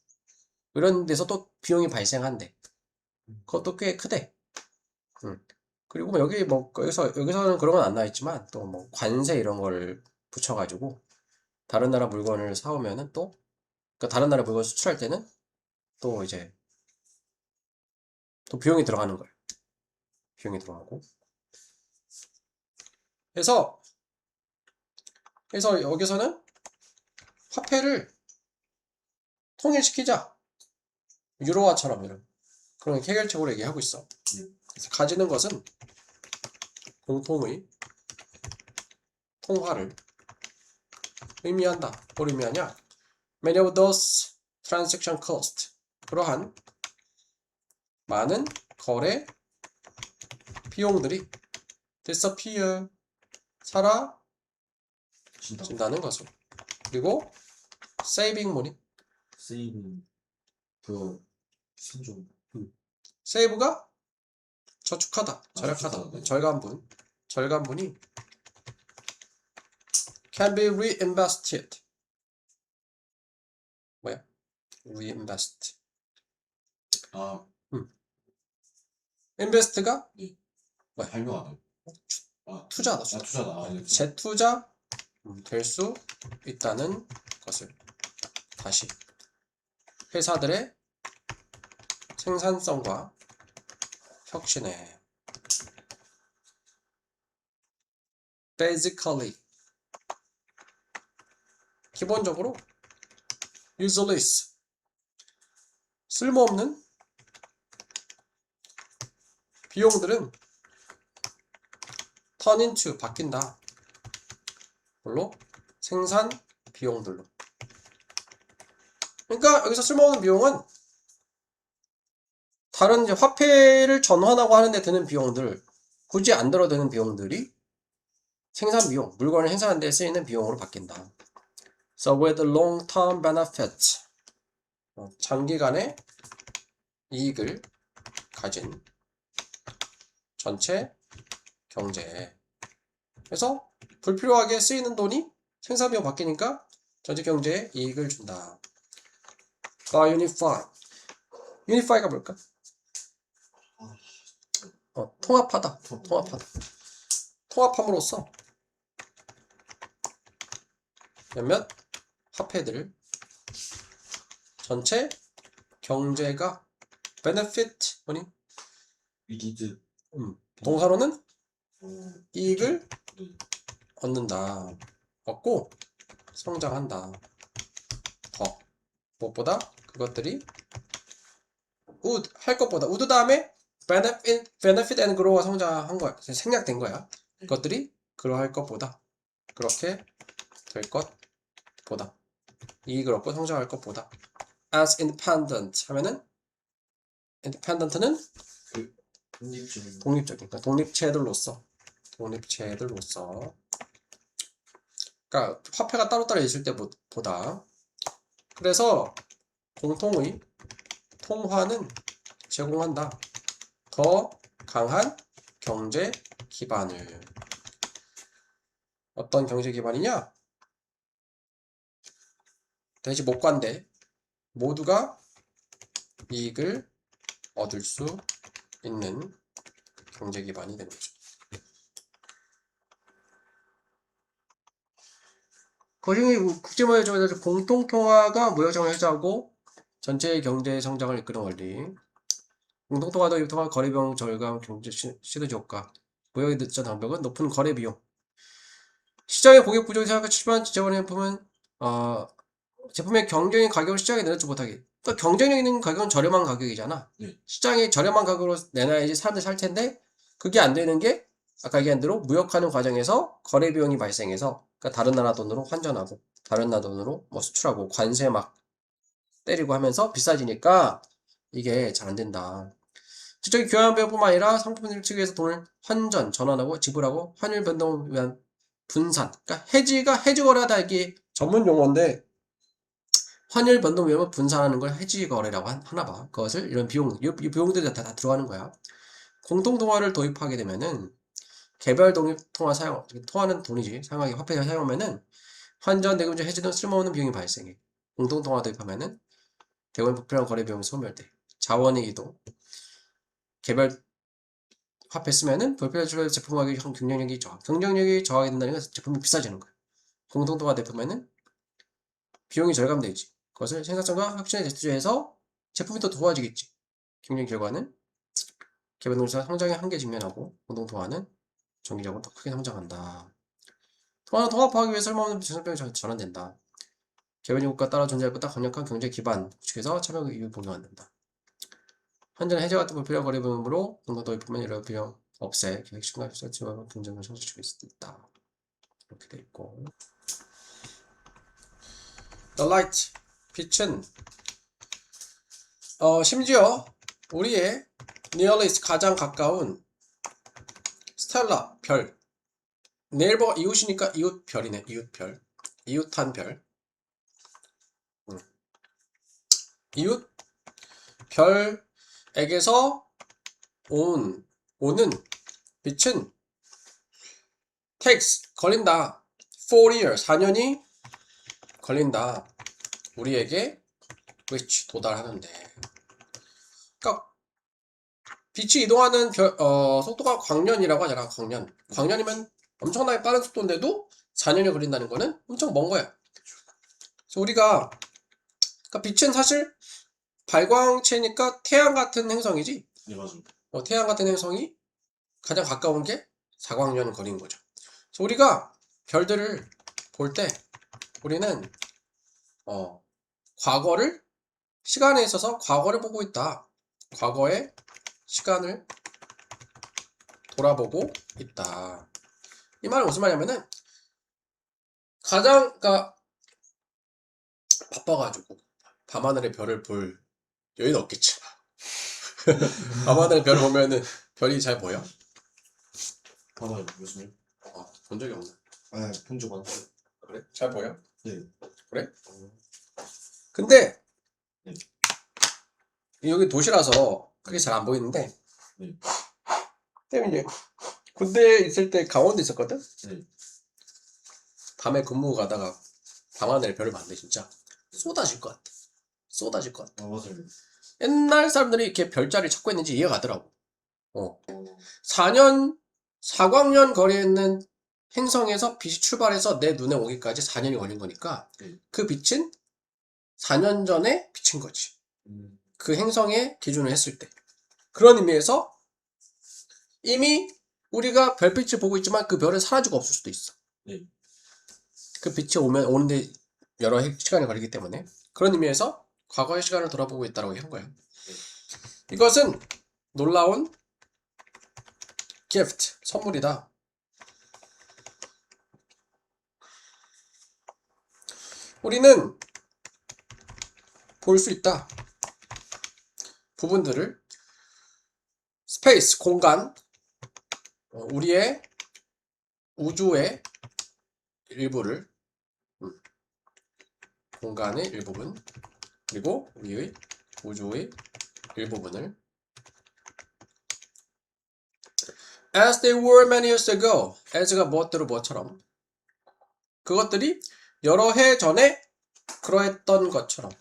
이런 데서 또 비용이 발생한대. 그것도 꽤 크대. 그리고 뭐 여기 뭐 여기서는 그런 건 안 나와 있지만 또 뭐 관세 이런 걸 붙여가지고 다른 나라 물건을 사오면은 또 그러니까 다른 나라 물건 수출할 때는 또 이제 또 비용이 들어가는 거예요. 비용이 들어가고. 그래서 여기서는 화폐를 통일시키자. 유로화처럼 이런 그런 해결책으로 얘기하고 있어. 그래서 가지는 것은 공통의 통화를 의미한다. 뭘 의미하냐? Many of those transaction costs. 그러한 많은 거래 비용들이 disappear. 사라진다는 것을. 그리고 saving money. 세이빙. 그 생존. save가 저축하다, 절약하다, 저축하다, 네. 절감분이 can be reinvested. reinvest. 아, invest가 발명하다. 아, 투자다. 투자다. 아, 네, 투자. 재투자 될 수 있다는 것을 다시 회사들의 생산성과 혁신에 basically 기본적으로 useless 쓸모없는 비용들은 turn into 바뀐다. 뭘로? 생산 비용들로. 그러니까 여기서 쓸모없는 비용은 다른 이제 화폐를 전환하고 하는데 드는 비용들, 굳이 안 들어 드는 비용들이 생산 비용, 물건을 생산하는 데 쓰이는 비용으로 바뀐다. So with long-term benefit, 장기간의 이익을 가진 전체 경제에. 그래서 불필요하게 쓰이는 돈이 생산 비용 바뀌니까 전체 경제에 이익을 준다. By unify. unify가 뭘까? 통합하다. 통합하다. 통합함으로써 몇몇 화폐들을 전체 경제가 benefit 뭐니? 이디드. 동사로는 이익을 네. 얻는다. 얻고 성장한다. 더. 무엇보다 그것들이 would 할 것보다 would 다음에 benefit and grow가 성장한 거야. 생략된 거야. 그것들이 그러할 것보다 그렇게 될 것보다 이익을 얻고 성장할 것보다 as independent 하면은 independent는 독립적인. 독립적인 독립체들로서 그러니까 화폐가 따로따로 있을 때보다 그래서 공통의 통화는 제공한다. 더 강한 경제 기반을. 어떤 경제 기반이냐? 대지 목관대 모두가 이익을 얻을 수 있는 경제 기반이 되는 거죠. 거중에 국제무역에서 공통통화가 무역장을 해소하고 전체 경제 성장을 이끄는 원리. 공통통화도 유통화 거래비용 절감 경제 시너지 효과. 무역의 늦전 장벽은 높은 거래 비용. 시장의 고객 부족이 생각해 출시한 지저분한 제품은 제품의 경쟁의 가격을 시장에 내놓지 못하게. 그러니까 경쟁력 있는 가격은 저렴한 가격이잖아. 네. 시장에 저렴한 가격으로 내놔야지 사람들이 살 텐데 그게 안 되는 게 아까 얘기한 대로 무역하는 과정에서 거래 비용이 발생해서 그러니까 다른 나라 돈으로 환전하고 다른 나라 돈으로 뭐 수출하고 관세 막 때리고 하면서 비싸지니까 이게 잘 안 된다. 실적인 교환 비용뿐만 아니라 상품 측에서 돈을 환전, 전환하고 지불하고 환율 변동을 위한 분산. 그러니까 해지 거래다 이게 전문 용어인데 환율 변동 위험을 분산하는 걸 해지 거래라고 하나 봐. 그것을 이런 이 비용들이 다 들어가는 거야. 공통 통화를 도입하게 되면은 개별 독립 통화 사용, 통화는 돈이지. 사용하기 화폐 사용하면은 환전, 대금제, 해지 등 쓸모없는 비용이 발생해. 공통 통화 도입하면은 대부분 불필요한 거래 비용이 소멸돼. 자원의 이동. 개별 화폐 쓰면은 불필요한 출력 제품 가격이 경쟁력이 저하. 경쟁력이 저하게 된다는 건 제품이 비싸지는 거야. 공통 통화 도입하면은 비용이 절감되지. 그것을 생산성과 혁신에 대투자해서 제품이 더 좋아지겠지. 경쟁 결과는 개별 농사 성장의 한계 직면하고 공동 통화는 정기적으로 더 크게 성장한다. 통화는 통합하기 위해 쓸모없는 생산병이 전환된다. 개별 요구가 따라 존재할 보다 강력한 경제 기반 구축해서 참여 이익을 보장한다. 환전 해제 같은 불필요한 거래 비용으로 공동 도입하면 이런 비용 없애 계획 시간과 설치와 경쟁을 성취할 수 있다. 이렇게 돼 있고. The light 빛은 심지어 우리의 nearest 가장 가까운 스텔라 별 네이버 이웃이니까 이웃 별이네. 이웃 별 이웃한 별 이웃 별에게서 오는 빛은 takes 걸린다. 4 years 4년이 걸린다. 우리에게 그렇지, 도달하는데. 그러니까 빛이 이동하는 속도가 광년이라고 하잖아. 광년. 광년이면 엄청나게 빠른 속도인데도 4년이 걸린다는 거는 엄청 먼 거야. 그래서 우리가 그러니까 빛은 사실 발광체니까 태양 같은 행성이지. 네, 맞아요. 태양 같은 행성이 가장 가까운 게 4광년 거리인 거죠. 그래서 우리가 별들을 볼 때 우리는 과거를 시간에 있어서 과거를 보고 있다. 과거의 시간을 돌아보고 있다. 이 말은 무슨 말이냐면은 그러니까 바빠가지고 밤하늘의 별을 볼 여유는 없겠지. 밤하늘의 별을 보면은 별이 잘 보여? 봐봐요, 무슨 일? 본 적이 없네. 아, 본 적 많아요. 그래? 잘 보여? 네. 그래? 근데 네. 여기 도시라서 그게 잘 안 보이는데 네. 때문에 이제 군대에 있을 때 강원도 있었거든? 네. 밤에 근무 가다가 밤하늘의 별을 봤는데 진짜 쏟아질 것 같아. 쏟아질 것 같아. 맞아요. 옛날 사람들이 이렇게 별자리를 찾고 있는지 이해가 가더라고. 4광년 거리에 있는 행성에서 빛이 출발해서 내 눈에 오기까지 4년이 걸린 거니까 그 빛은 4년 전에 비친 거지. 그 행성의 기준을 했을 때. 그런 의미에서 이미 우리가 별빛을 보고 있지만 그 별은 사라지고 없을 수도 있어. 네. 그 빛이 오는데 여러 시간이 걸리기 때문에 그런 의미에서 과거의 시간을 돌아보고 있다고 한 거야. 이것은 놀라운 gift, 선물이다. 우리는 볼 수 있다. 부분들을 스페이스, 공간, 우리의 우주의 일부를 공간의 일부분 그리고 우리의 우주의 일부분을 as they were many years ago as가 무엇대로 무엇처럼 그것들이 여러 해 전에 그러했던 것처럼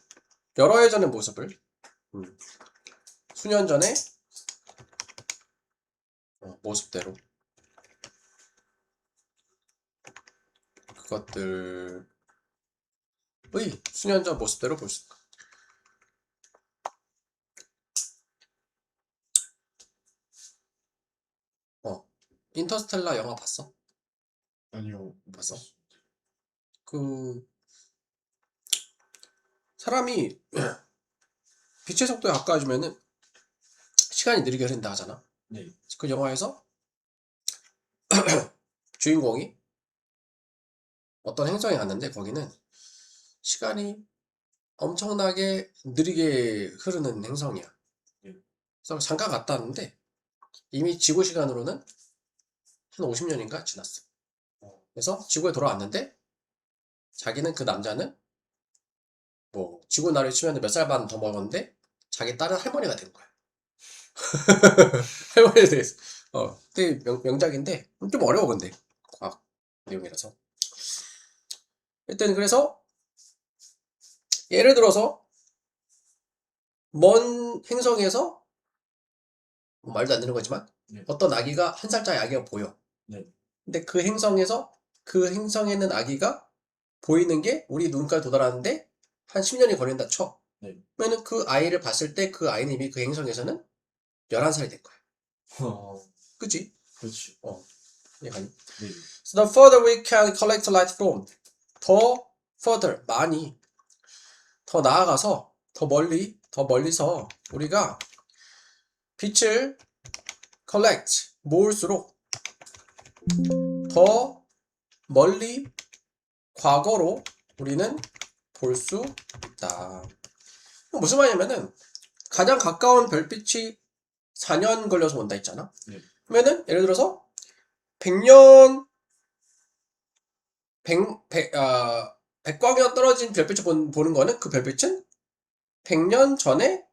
여러 해 전의 모습을 수년 전의 모습대로 그것들의 수년 전 모습대로 볼 수 있다. 인터스텔라 영화 봤어? 아니요. 봤어? 그 사람이 빛의 속도에 가까워지면은 시간이 느리게 흐른다 하잖아. 네. 그 영화에서 주인공이 어떤 행성에 갔는데 거기는 시간이 엄청나게 느리게 흐르는 행성이야. 그래서 잠깐 갔다 왔는데 이미 지구 시간으로는 한 50년인가 지났어. 그래서 지구에 돌아왔는데 자기는 그 남자는 뭐 지구 나이로 치면 몇 살 반 더 먹었는데 자기 딸은 할머니가 된 거야. 할머니에 대해서 되게 명작인데 좀 어려워 근데 과학 내용이라서 일단 그래서 예를 들어서 먼 행성에서 뭐 말도 안 되는 거지만 어떤 아기가 한 살짜리 아기가 보여. 근데 그 행성에는 아기가 보이는 게 우리 눈까지 도달하는데 한 10년이 걸린다 쳐. 그러면 그 아이를 봤을 때 그 아이는 이미 그 행성에서는 11살이 된 거야. 그치? 그렇지. 약간. 네. So the further we can collect light from, 더 further, 많이, 더 나아가서, 더 멀리서 우리가 빛을 collect, 모을수록 더 멀리 과거로 우리는 볼 수 있다. 무슨 말이냐면은 가장 가까운 별빛이 4년 걸려서 온다 했잖아. 그러면은 예를 들어서 100광년 떨어진 별빛을 보는 거는 그 별빛은 100년 전에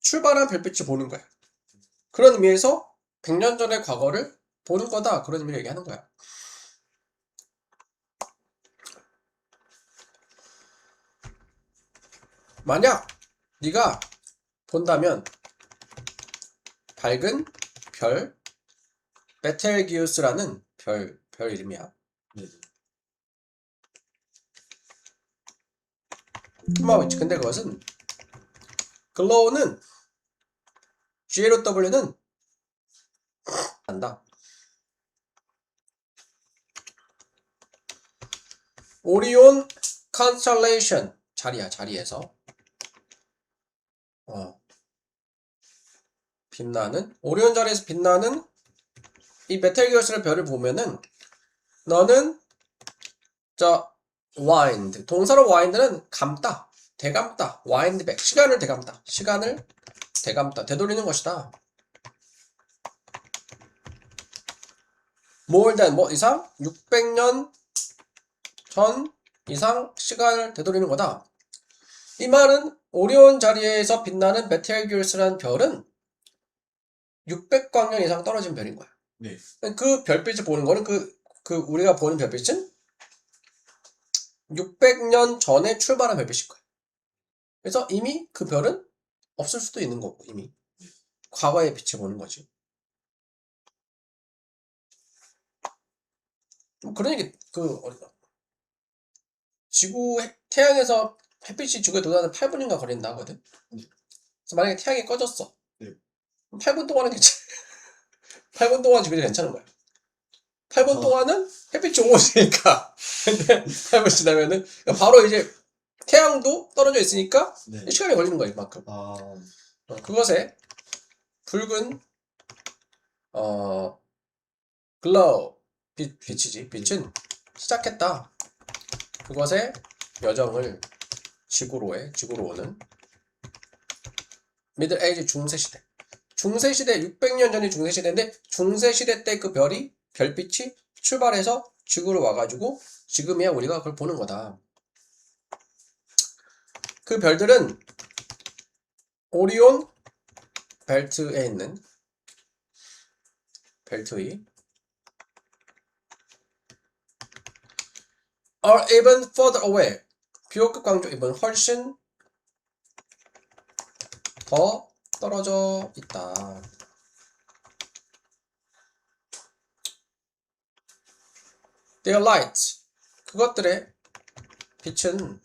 출발한 별빛을 보는 거야. 그런 의미에서 100년 전의 과거를 보는 거다. 그런 의미를 얘기하는 거야. 만약 네가 본다면 밝은 별 베텔기우스라는 별 이름이야. 네. 근데 그것은 글로우는 GLOW는 안다. 오리온 컨스텔레이션 자리에서 빛나는 오리온 자리에서 빛나는 이 베텔기우스의 별을 보면은 너는 wind 동사로 wind는 감다, 되감다, wind back 시간을 되감다, 되돌리는 것이다. more than 뭐 이상 600년 전 이상 시간을 되돌리는 거다. 이 말은 오리온 자리에서 빛나는 베텔기우스라는 별은 600광년 이상 떨어진 별인 거야. 네. 그 별빛을 보는 거는 우리가 보는 별빛은 600년 전에 출발한 별빛일 거야. 그래서 이미 그 별은 없을 수도 있는 거고, 이미. 과거의 빛을 보는 거지. 그런 얘기, 태양에서 햇빛이 지구에 도달하는 8분인가 걸린다 하거든. 그래서 만약에 태양이 꺼졌어. 네. 8분 동안은 괜찮아. 8분 동안 지구에 괜찮은 거야. 8분 동안은 햇빛이 오고 있으니까. 근데 8분 지나면은, 바로 이제 태양도 떨어져 있으니까 네. 시간이 걸리는 거야, 이만큼. 그것에 붉은, 글로우, 빛이지. 빛은 시작했다. 그것의 여정을 지구로 오는 미들 에이지 중세시대. 중세시대, 600년 전이 중세시대인데, 중세시대 때 그 별빛이 출발해서 지구로 와가지고, 지금이야 우리가 그걸 보는 거다. 그 별들은 오리온 벨트에 있는 벨트의 are even further away. 비호급 강조 입은 훨씬 더 떨어져 있다. Their light, 그것들의 빛은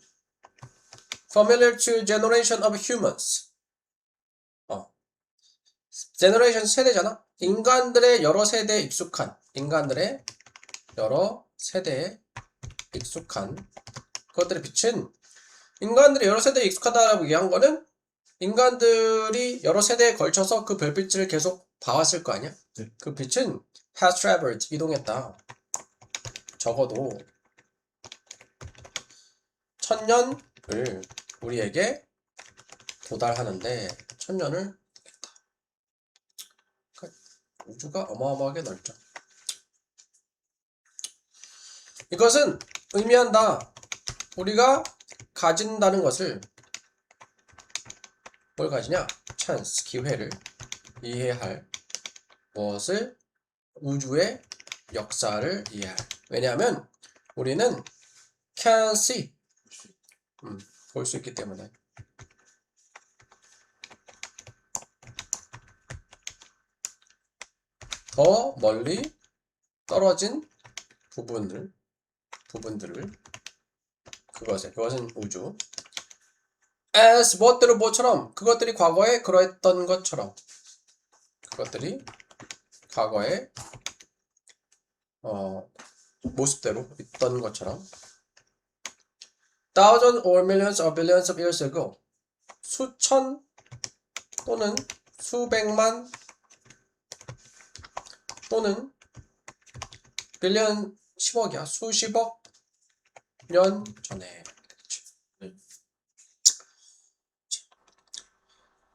familiar to generation of humans. generation 세대잖아. 인간들의 여러 세대에 익숙한 그것들의 빛은 인간들이 여러 세대에 익숙하다라고 얘기한 거는 인간들이 여러 세대에 걸쳐서 그 별빛을 계속 봐왔을 거 아니야? 네. 그 빛은 has traveled, 이동했다. 적어도 1000년을 우리에게 도달하는데 1000년을 그러니까 우주가 어마어마하게 넓죠. 이것은 의미한다. 우리가 가진다는 것을 뭘 가지냐? 찬스, 기회를 이해할 무엇을? 우주의 역사를 이해할. 왜냐하면 우리는 can see, 볼 수 있기 때문에. 더 멀리 떨어진 부분들을 그것은 우주. as 뭐처럼 그것들이 과거에 그러했던 것처럼 그것들이 과거에 모습대로 있던 것처럼 thousands or millions or billions of years ago 수천 또는 수백만 또는 빌리언 10억이야. 수십억 년 전에.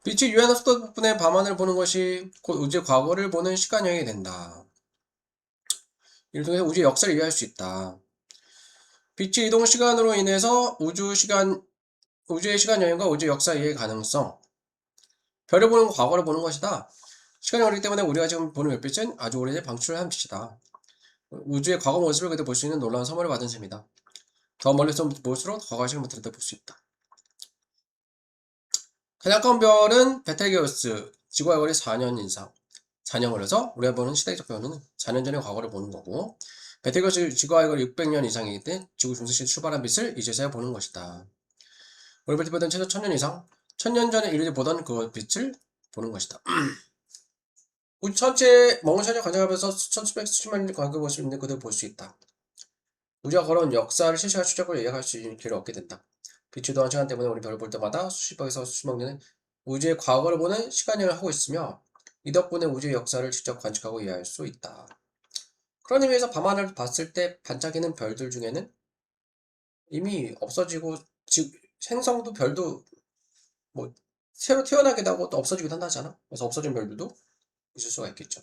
빛이 유한한 속도 덕분에 밤하늘을 보는 것이 곧 우주의 과거를 보는 시간 여행이 된다. 이를 통해서 우주의 역사를 이해할 수 있다. 빛의 이동 시간으로 인해서 우주의 시간 여행과 우주의 역사 이해의 가능성. 별을 보는 건 과거를 보는 것이다. 시간이 어리기 때문에 우리가 지금 보는 별빛은 아주 오래전에 방출한 빛이다. 우주의 과거 모습을 그때 볼 수 있는 놀라운 선물을 받은 셈이다. 더 멀리서 볼수록 과거의 시간을 볼 수 있다. 가장 큰 별은 베텔게우스, 지구와 거리 4년 이상. 4년을 해서 우리가 보는 시대적 변화는 4년 전의 과거를 보는 거고, 베텔게우스 지구와 거리 600년 이상이기 때문에 지구 중심시 출발한 빛을 이제서야 보는 것이다. 우리 베텔보다는 최소 1000년 이상, 1000년 전에 인류들이 보던 그 빛을 보는 것이다. 우주 전체에 먼 시간을 관찰하면서 수천, 수백, 수십만 년을 관계 볼 수 있는 그대로 볼 수 있다. 우리가 걸어온 역사를 실시간 추적으로 예약할 수 있는 기회를 얻게 된다. 빛이 도는 시간 때문에 우리 별을 볼 때마다 수십억에서 수십억 년의 우주의 과거를 보는 시간여행을 하고 있으며 이 덕분에 우주의 역사를 직접 관측하고 이해할 수 있다. 그런 의미에서 밤하늘을 봤을 때 반짝이는 별들 중에는 이미 없어지고 행성도 별도 뭐 새로 태어나기도 하고 또 없어지기도 한다잖아. 그래서 없어진 별들도 있을 수가 있겠죠.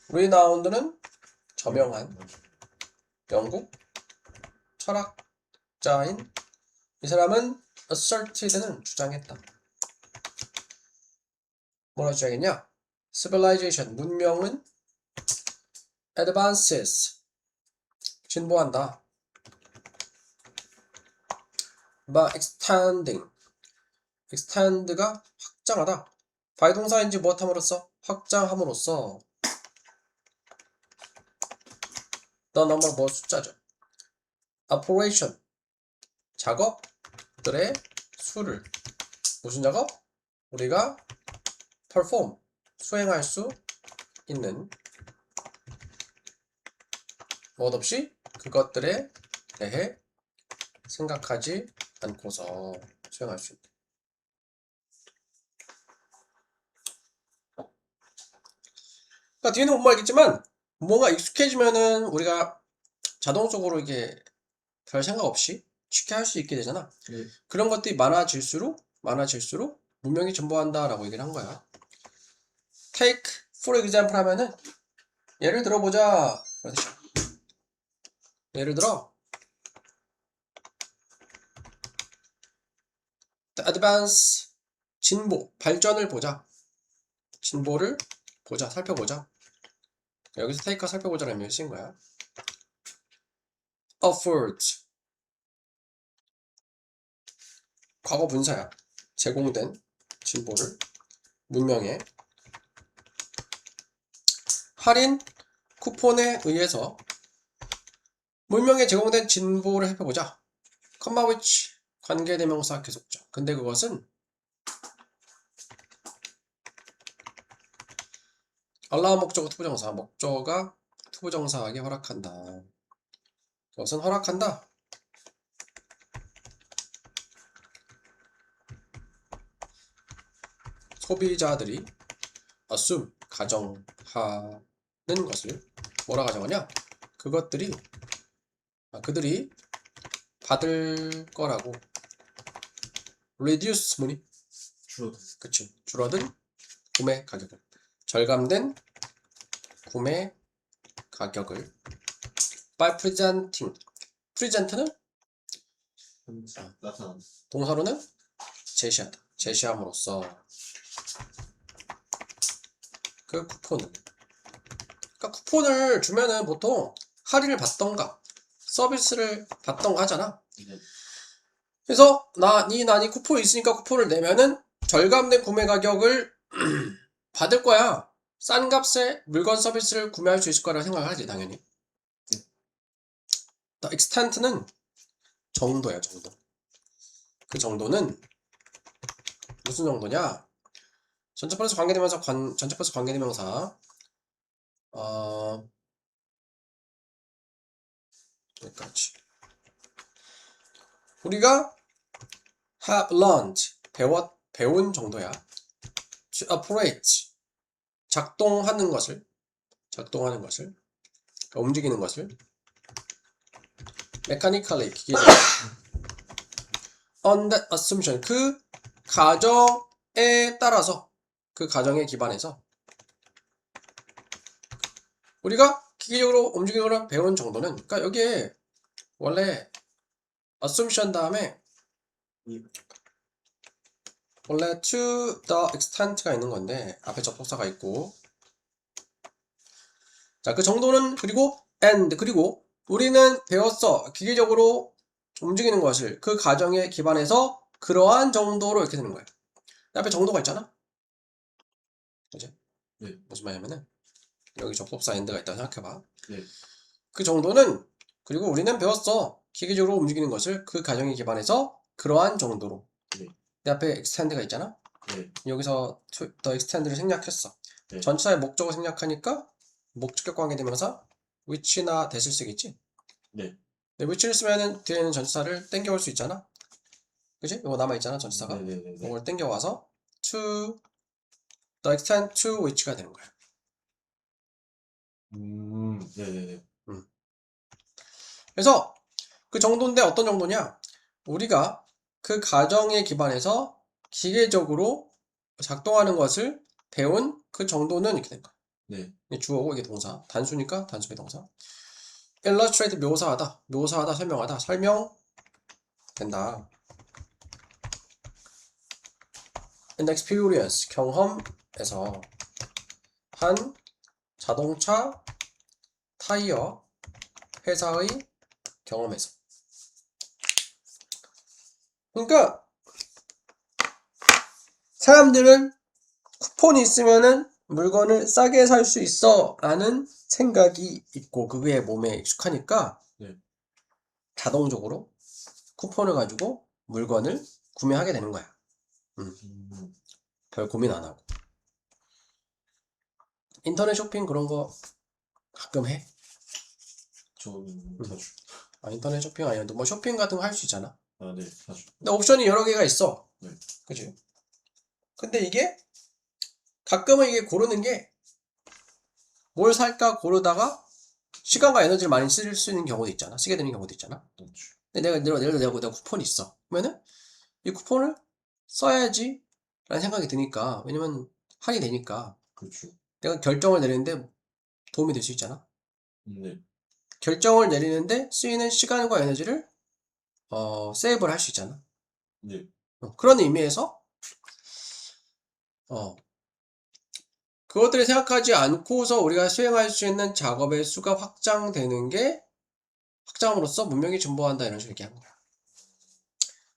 루이나운드는 저명한 영국 철학자인 이 사람은 asserted는 주장했다. 뭐라 주장했냐? civilization 문명은 advances 진보한다. by extend가 확장하다. 바이동사인지 무엇함으로써 확장함으로써 the number 뭐 숫자죠. operation 작업들의 수를 무슨 작업? 우리가 perform 수행할 수 있는 무엇 없이 그것들에 대해 생각하지 않고서 수행할 수 있다. 그러니까 뒤에는 못 말겠지만 뭔가 익숙해지면은 우리가 자동적으로 이게 별 생각 없이 쉽게 할 수 있게 되잖아. 그런 것들이 많아질수록 문명이 진보한다라고 얘기를 한 거야. Take for example 하면은 예를 들어보자. 예를 들어 the advance 진보 발전을 보자. 진보를 보자 살펴보자. 여기서 take가 살펴보자라는 의미를 쓴 거야. afford 과거 분사야. 제공된 진보를 문명에 할인 쿠폰에 의해서 문명에 제공된 진보를 살펴보자. comma which 관계대명사 계속적. 근데 그것은 allow 목적어 투부정사 목적어가 투부정사하게 허락한다. 그것은 허락한다. 소비자들이 assume 가정하는 것을 뭐라 가정하냐? 그들이 받을 거라고. reduce 뭐니? 그치. 줄어든 구매 가격을. 절감된 구매 가격을 by presenting. present는 나타난 동사로는 제시하다. 제시함으로써 그 쿠폰을. 그러니까 쿠폰을 주면은 보통 할인을 받던가 서비스를 받던가 하잖아. 그래서 나니 쿠폰이 있으니까 쿠폰을 내면은 절감된 구매 가격을 받을 거야. 싼 값에 물건 서비스를 구매할 수 있을 거라고 생각하지 당연히. extent는 정도야 정도. 그 정도는 무슨 정도냐? 전체 플러스 관계대명사 여기까지. 우리가 have learned 배운 정도야. to operate 작동하는 것을 그러니까 움직이는 것을 mechanically 기계적으로 on that assumption 그 가정에 따라서 그 가정에 기반해서 우리가 기계적으로 움직이는 걸 배운 정도는 그러니까 여기에 원래 assumption 다음에 원래 to the extent가 있는 건데 앞에 접속사가 있고 자 그 정도는 그리고 and 그리고 우리는 배웠어. 기계적으로 움직이는 것을 그 가정에 기반해서 그러한 정도로 이렇게 되는 거야. 앞에 정도가 있잖아. 그지? 네. 무슨 말이냐면은 여기 접속사 엔드가 있다고 생각해봐. 네. 그 정도는 그리고 우리는 배웠어. 기계적으로 움직이는 것을 그 가정에 기반해서 그러한 정도로. 네. 내 앞에 extend가 있잖아. 네. 여기서 the extend를 생략했어. 네. 전치사의 목적을 생략하니까 목적격 관계대명사 which나 that을 쓰겠지. 네. which를 쓰면은 뒤에 있는 전치사를 땡겨올 수 있잖아. 그지? 이거 남아있잖아 전치사가. 네네네. 이걸 땡겨와서 to the extent to which가 되는 거야. 네네네. 그래서 그 정도인데 어떤 정도냐? 우리가 그 가정에 기반해서 기계적으로 작동하는 것을 배운 그 정도는 이렇게 된 거야. 네. 이게 주어고 이게 동사. 단수니까 단수 비동사. illustrate 묘사하다. 묘사하다 설명하다. 설명된다. and experience 경험에서 한 자동차 타이어 회사의 경험에서. 그러니까 사람들은 쿠폰이 있으면은 물건을 싸게 살 수 있어 라는 생각이 있고 그게 몸에 익숙하니까 네. 자동적으로 쿠폰을 가지고 물건을 구매하게 되는 거야. 별 고민 안 하고. 인터넷 쇼핑 그런 거 가끔 해? 저는 사주. 인터넷 쇼핑 아니어도 뭐 쇼핑 같은 거 할 수 있잖아. 아, 네. 사주. 근데 옵션이 여러 개가 있어. 네. 그치? 근데 이게 가끔은 이게 고르는 게 뭘 살까 고르다가 시간과 에너지를 많이 쓸 수 있는 경우도 있잖아. 쓰게 되는 경우도 있잖아. 그렇죠. 근데 예를 들어 내가 쿠폰이 있어. 그러면은 이 쿠폰을 써야지 라는 생각이 드니까. 왜냐면 할인이 되니까. 그렇죠. 내가 결정을 내리는데 도움이 될 수 있잖아. 네. 결정을 내리는데 쓰이는 시간과 에너지를 세이브를 할 수 있잖아. 네. 그런 의미에서 그것들을 생각하지 않고서 우리가 수행할 수 있는 작업의 수가 확장되는 게 확장함으로써 문명이 진보한다 이런 식으로 얘기하는 거야.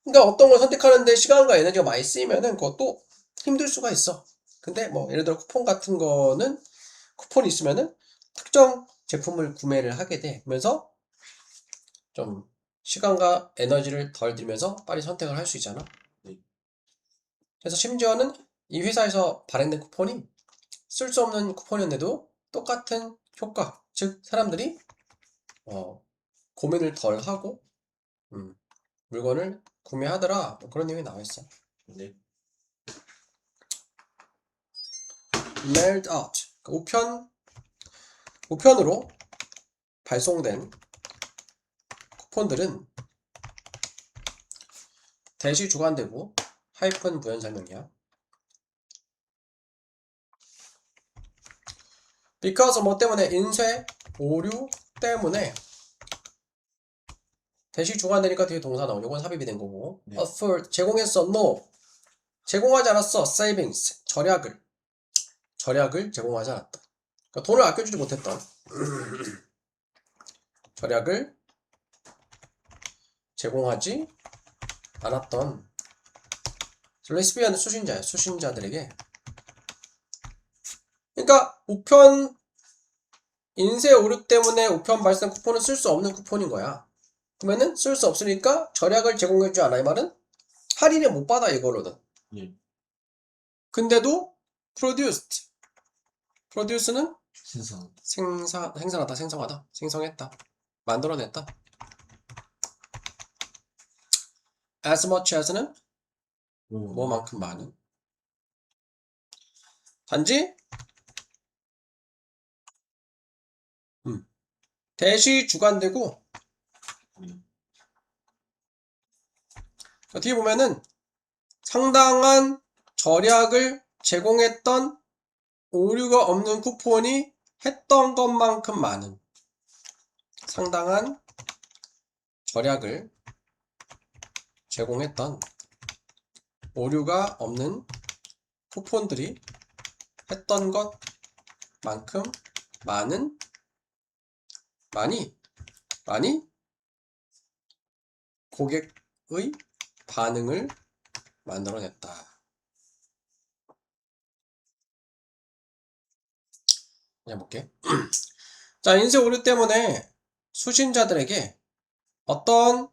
그러니까 어떤 걸 선택하는데 시간과 에너지가 많이 쓰이면은 그것도 힘들 수가 있어. 근데 뭐 예를 들어 쿠폰 같은 거는 쿠폰이 있으면은 특정 제품을 구매를 하게 되면서 좀 시간과 에너지를 덜 들면서 빨리 선택을 할 수 있잖아. 그래서 심지어는 이 회사에서 발행된 쿠폰이 쓸 수 없는 쿠폰이었는데도 똑같은 효과, 즉 사람들이 고민을 덜 하고 물건을 구매하더라. 뭐 그런 내용이 나와 있어. 네. mailed out. 우편으로 발송된 쿠폰들은 대시 주관되고 하이픈 부연 설명이야. because 뭐 때문에 인쇄, 오류 때문에 대시 주관되니까 뒤에 동사 나오고 이건 삽입이 된 거고. 네. afford 제공했어. no. 제공하지 않았어. savings 절약을 제공하지 않았다. 그러니까 돈을 아껴주지 못했던 절약을 제공하지 않았던 레시피언 수신자야. 수신자들에게. 그러니까 우편 인쇄 오류 때문에 우편 발생 쿠폰은 쓸 수 없는 쿠폰인 거야. 그러면은 쓸 수 없으니까 절약을 제공해주지 않아. 이 말은 할인을 못 받아 이거로는. 예. 근데도 produce는 생산. 생성하다, 생성했다, 만들어냈다. as much as는 뭐만큼 많은. 단지 대시 주관되고 뒤에 보면은 상당한 절약을 제공했던 오류가 없는 쿠폰이 했던 것만큼 많은 상당한 절약을 제공했던 오류가 없는 쿠폰들이 했던 것만큼 많이 아니 고객의 반응을 만들어냈다. 그냥 볼게. 자, 인쇄 오류 때문에 수신자들에게 어떤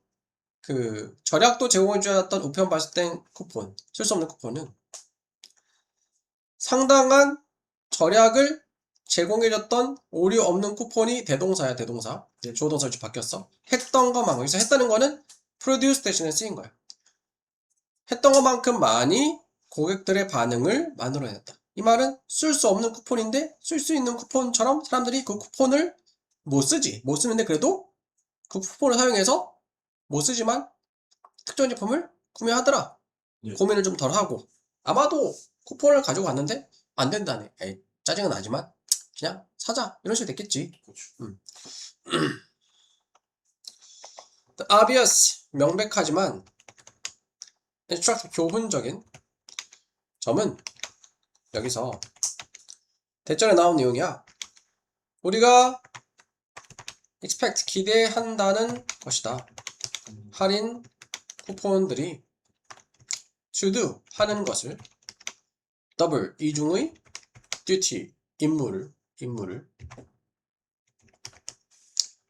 그 절약도 제공해 주었던 우편 발송된 쿠폰, 쓸 수 없는 쿠폰은 상당한 절약을 제공해줬던 오류 없는 쿠폰이 대동사야, 대동사. 주어 동사 좀 바뀌었어. 했던 것만큼. 여기서 했다는 거는 produce 대신에 쓰인 거야. 했던 것만큼 많이 고객들의 반응을 만들어냈다. 이 말은 쓸 수 없는 쿠폰인데 쓸 수 있는 쿠폰처럼 사람들이 그 쿠폰을 못 쓰지. 못 쓰는데 그래도 그 쿠폰을 사용해서 못 쓰지만 특정 제품을 구매하더라. 예. 고민을 좀 덜 하고. 아마도 쿠폰을 가지고 왔는데 안 된다네. 에이, 짜증은 나지만 그냥 사자. 이런 식으로 됐겠지. 그렇죠. obvious, 명백하지만 abstract, 교훈적인 점은 여기서 대절에 나온 내용이야. 우리가 expect, 기대한다는 것이다. 할인 쿠폰들이 to do, 하는 것을 double, 이중의 duty, 임무를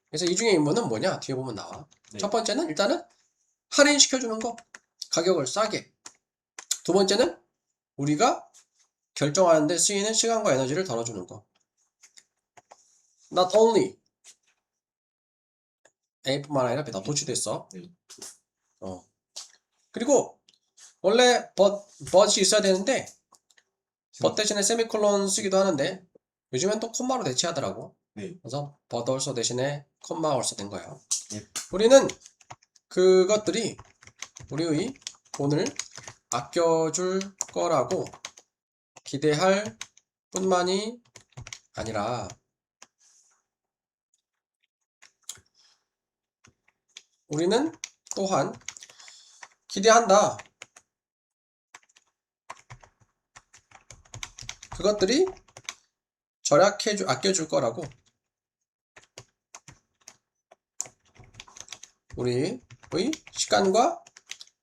그래서 이중의 임무는 뭐냐? 뒤에 보면 나와. 네. 첫 번째는 일단은 할인시켜주는 거, 가격을 싸게. 두 번째는 우리가 결정하는데 쓰이는 시간과 에너지를 덜어주는 거. Not only A뿐만 아니라 B다 도출됐어. 네. 그리고 원래 but이 있어야 되는데 but 대신에 세미콜론 쓰기도 하는데 요즘엔 또 콤마로 대체하더라고. 네. 그래서 but also 대신에 콤마 also 된 거예요. 네. 우리는 그것들이 우리의 돈을 아껴줄 거라고 기대할 뿐만이 아니라 우리는 또한 기대한다. 그것들이 아껴줄 거라고 우리의 시간과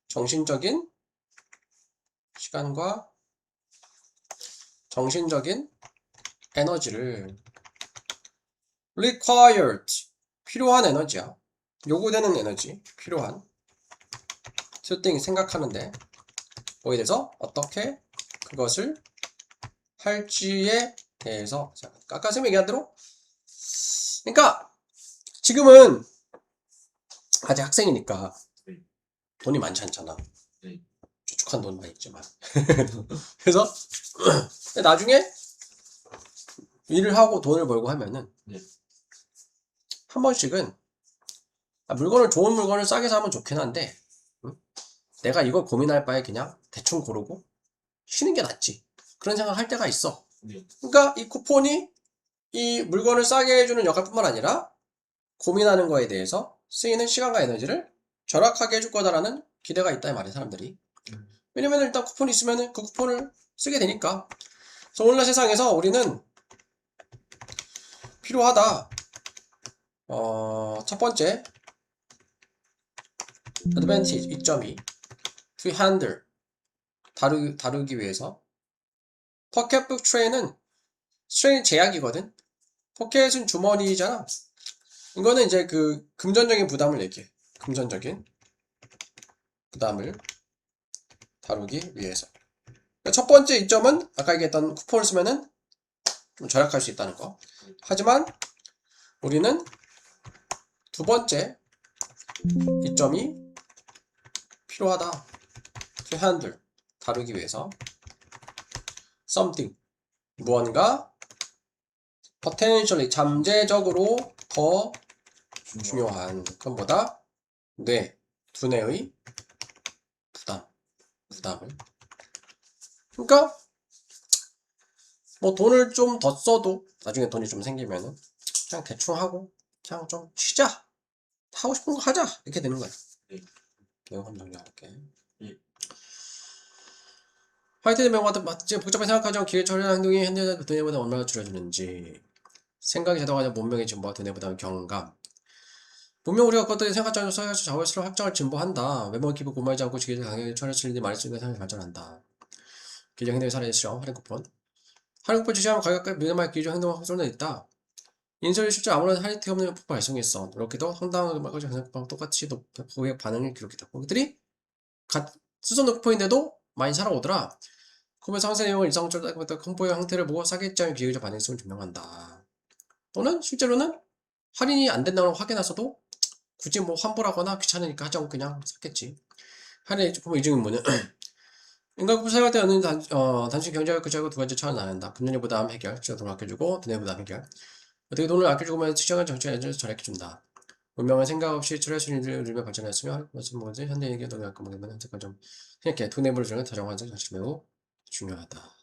정신적인 에너지를 required, 필요한 에너지야. 요구되는 에너지, 필요한 setting, 생각하는데 뭐에 대해서 어떻게 그것을 할지에 대해서 아까 쌤 얘기한 대로 그러니까 지금은 아직 학생이니까 네. 돈이 많지 않잖아. 네. 축축한 돈만 있지만 그래서 나중에 일을 하고 돈을 벌고 하면은 네. 한 번씩은 좋은 물건을 싸게 사면 좋긴 한데 내가 이걸 고민할 바에 그냥 대충 고르고 쉬는 게 낫지. 그런 생각할 때가 있어. 네. 그러니까 이 쿠폰이 이 물건을 싸게 해주는 역할뿐만 아니라 고민하는 거에 대해서 쓰이는 시간과 에너지를 절약하게 해줄 거다라는 기대가 있다 이 말이야, 사람들이. 왜냐면 일단 쿠폰이 있으면 그 쿠폰을 쓰게 되니까. 그래서 오늘날 세상에서 우리는 필요하다. 첫 번째 advantage, 이점이 to handle, 다루기 위해서. 포켓북 트레이는 제약이거든. 포켓은 주머니잖아. 이거는 이제 그 금전적인 부담을 얘기해. 금전적인 부담을 다루기 위해서. 첫 번째 이점은 아까 얘기했던 쿠폰을 쓰면은 좀 절약할 수 있다는 거. 하지만 우리는 두 번째 이점이 필요하다. to handle, 다루기 위해서. something, 무언가 potentially, 잠재적으로 더 중요한 그것보다 두뇌의 부담을. 그러니까 뭐 돈을 좀 더 써도 나중에 돈이 좀 생기면은 그냥 대충 하고 그냥 좀 쉬자, 하고 싶은 거 하자, 이렇게 되는 거야. 네. 내용 한번 정리할게. 예. 화이트된 명화도 마치 복잡하게 생각하지만 기회 처리하는 행동이 현대의 두뇌보다 얼마나 줄여주는지. 생각이 자동화된 문명의 진보와 두뇌 부담의 경감. 분명 우리가 그것들이 생활장에서 써야지 자원스러운 확장을 진보한다. 외모 기부 고마지 않고 지게를 강하게 처리할 일이 많이 쓰는 삶이 발전한다. 기존 행동의 사례 실험 할인 쿠폰. 할인 쿠폰 지시하면 가격과 민감하게 기존 행동을 확정돼 있다. 인설이 실제 아무런 할인티 없는 쿠폰 발송했어. 이렇게도 상당한 금액까지 쿠폰 똑같이 고객 반응을 기록했다. 고객들이 수선 쿠폰인데도 많이 살아오더라. 쿠폰 상세 내용을 일상적으로 따끔했다. 콤보의 형태를 보고 사기장의 비교적 반응성을 증명한다. 또는 실제로는 할인이 안 된다는 걸 확인해서도 굳이 뭐 환불하거나 귀찮으니까 하지 않고 그냥 샀겠지. 할인 제품 이중 의무는 인간품 사용할 때 얻는 단순 경제적 그치하고 두 가지 차이가 나는다. 금년의 부담 해결, 시장 돈을 아껴주고 분의 부담 해결. 어떻게 돈을 아껴주고 시장을 정치해서 절약해준다. 분명한 생각 없이 처리할 수 있는 일을 누리며 발전했으며 무슨 뭐지 현대에게 돈을 아껴 먹으면 현재까지 좀 생각해 돈의 물을 주는 다정한 자식 매우 중요하다.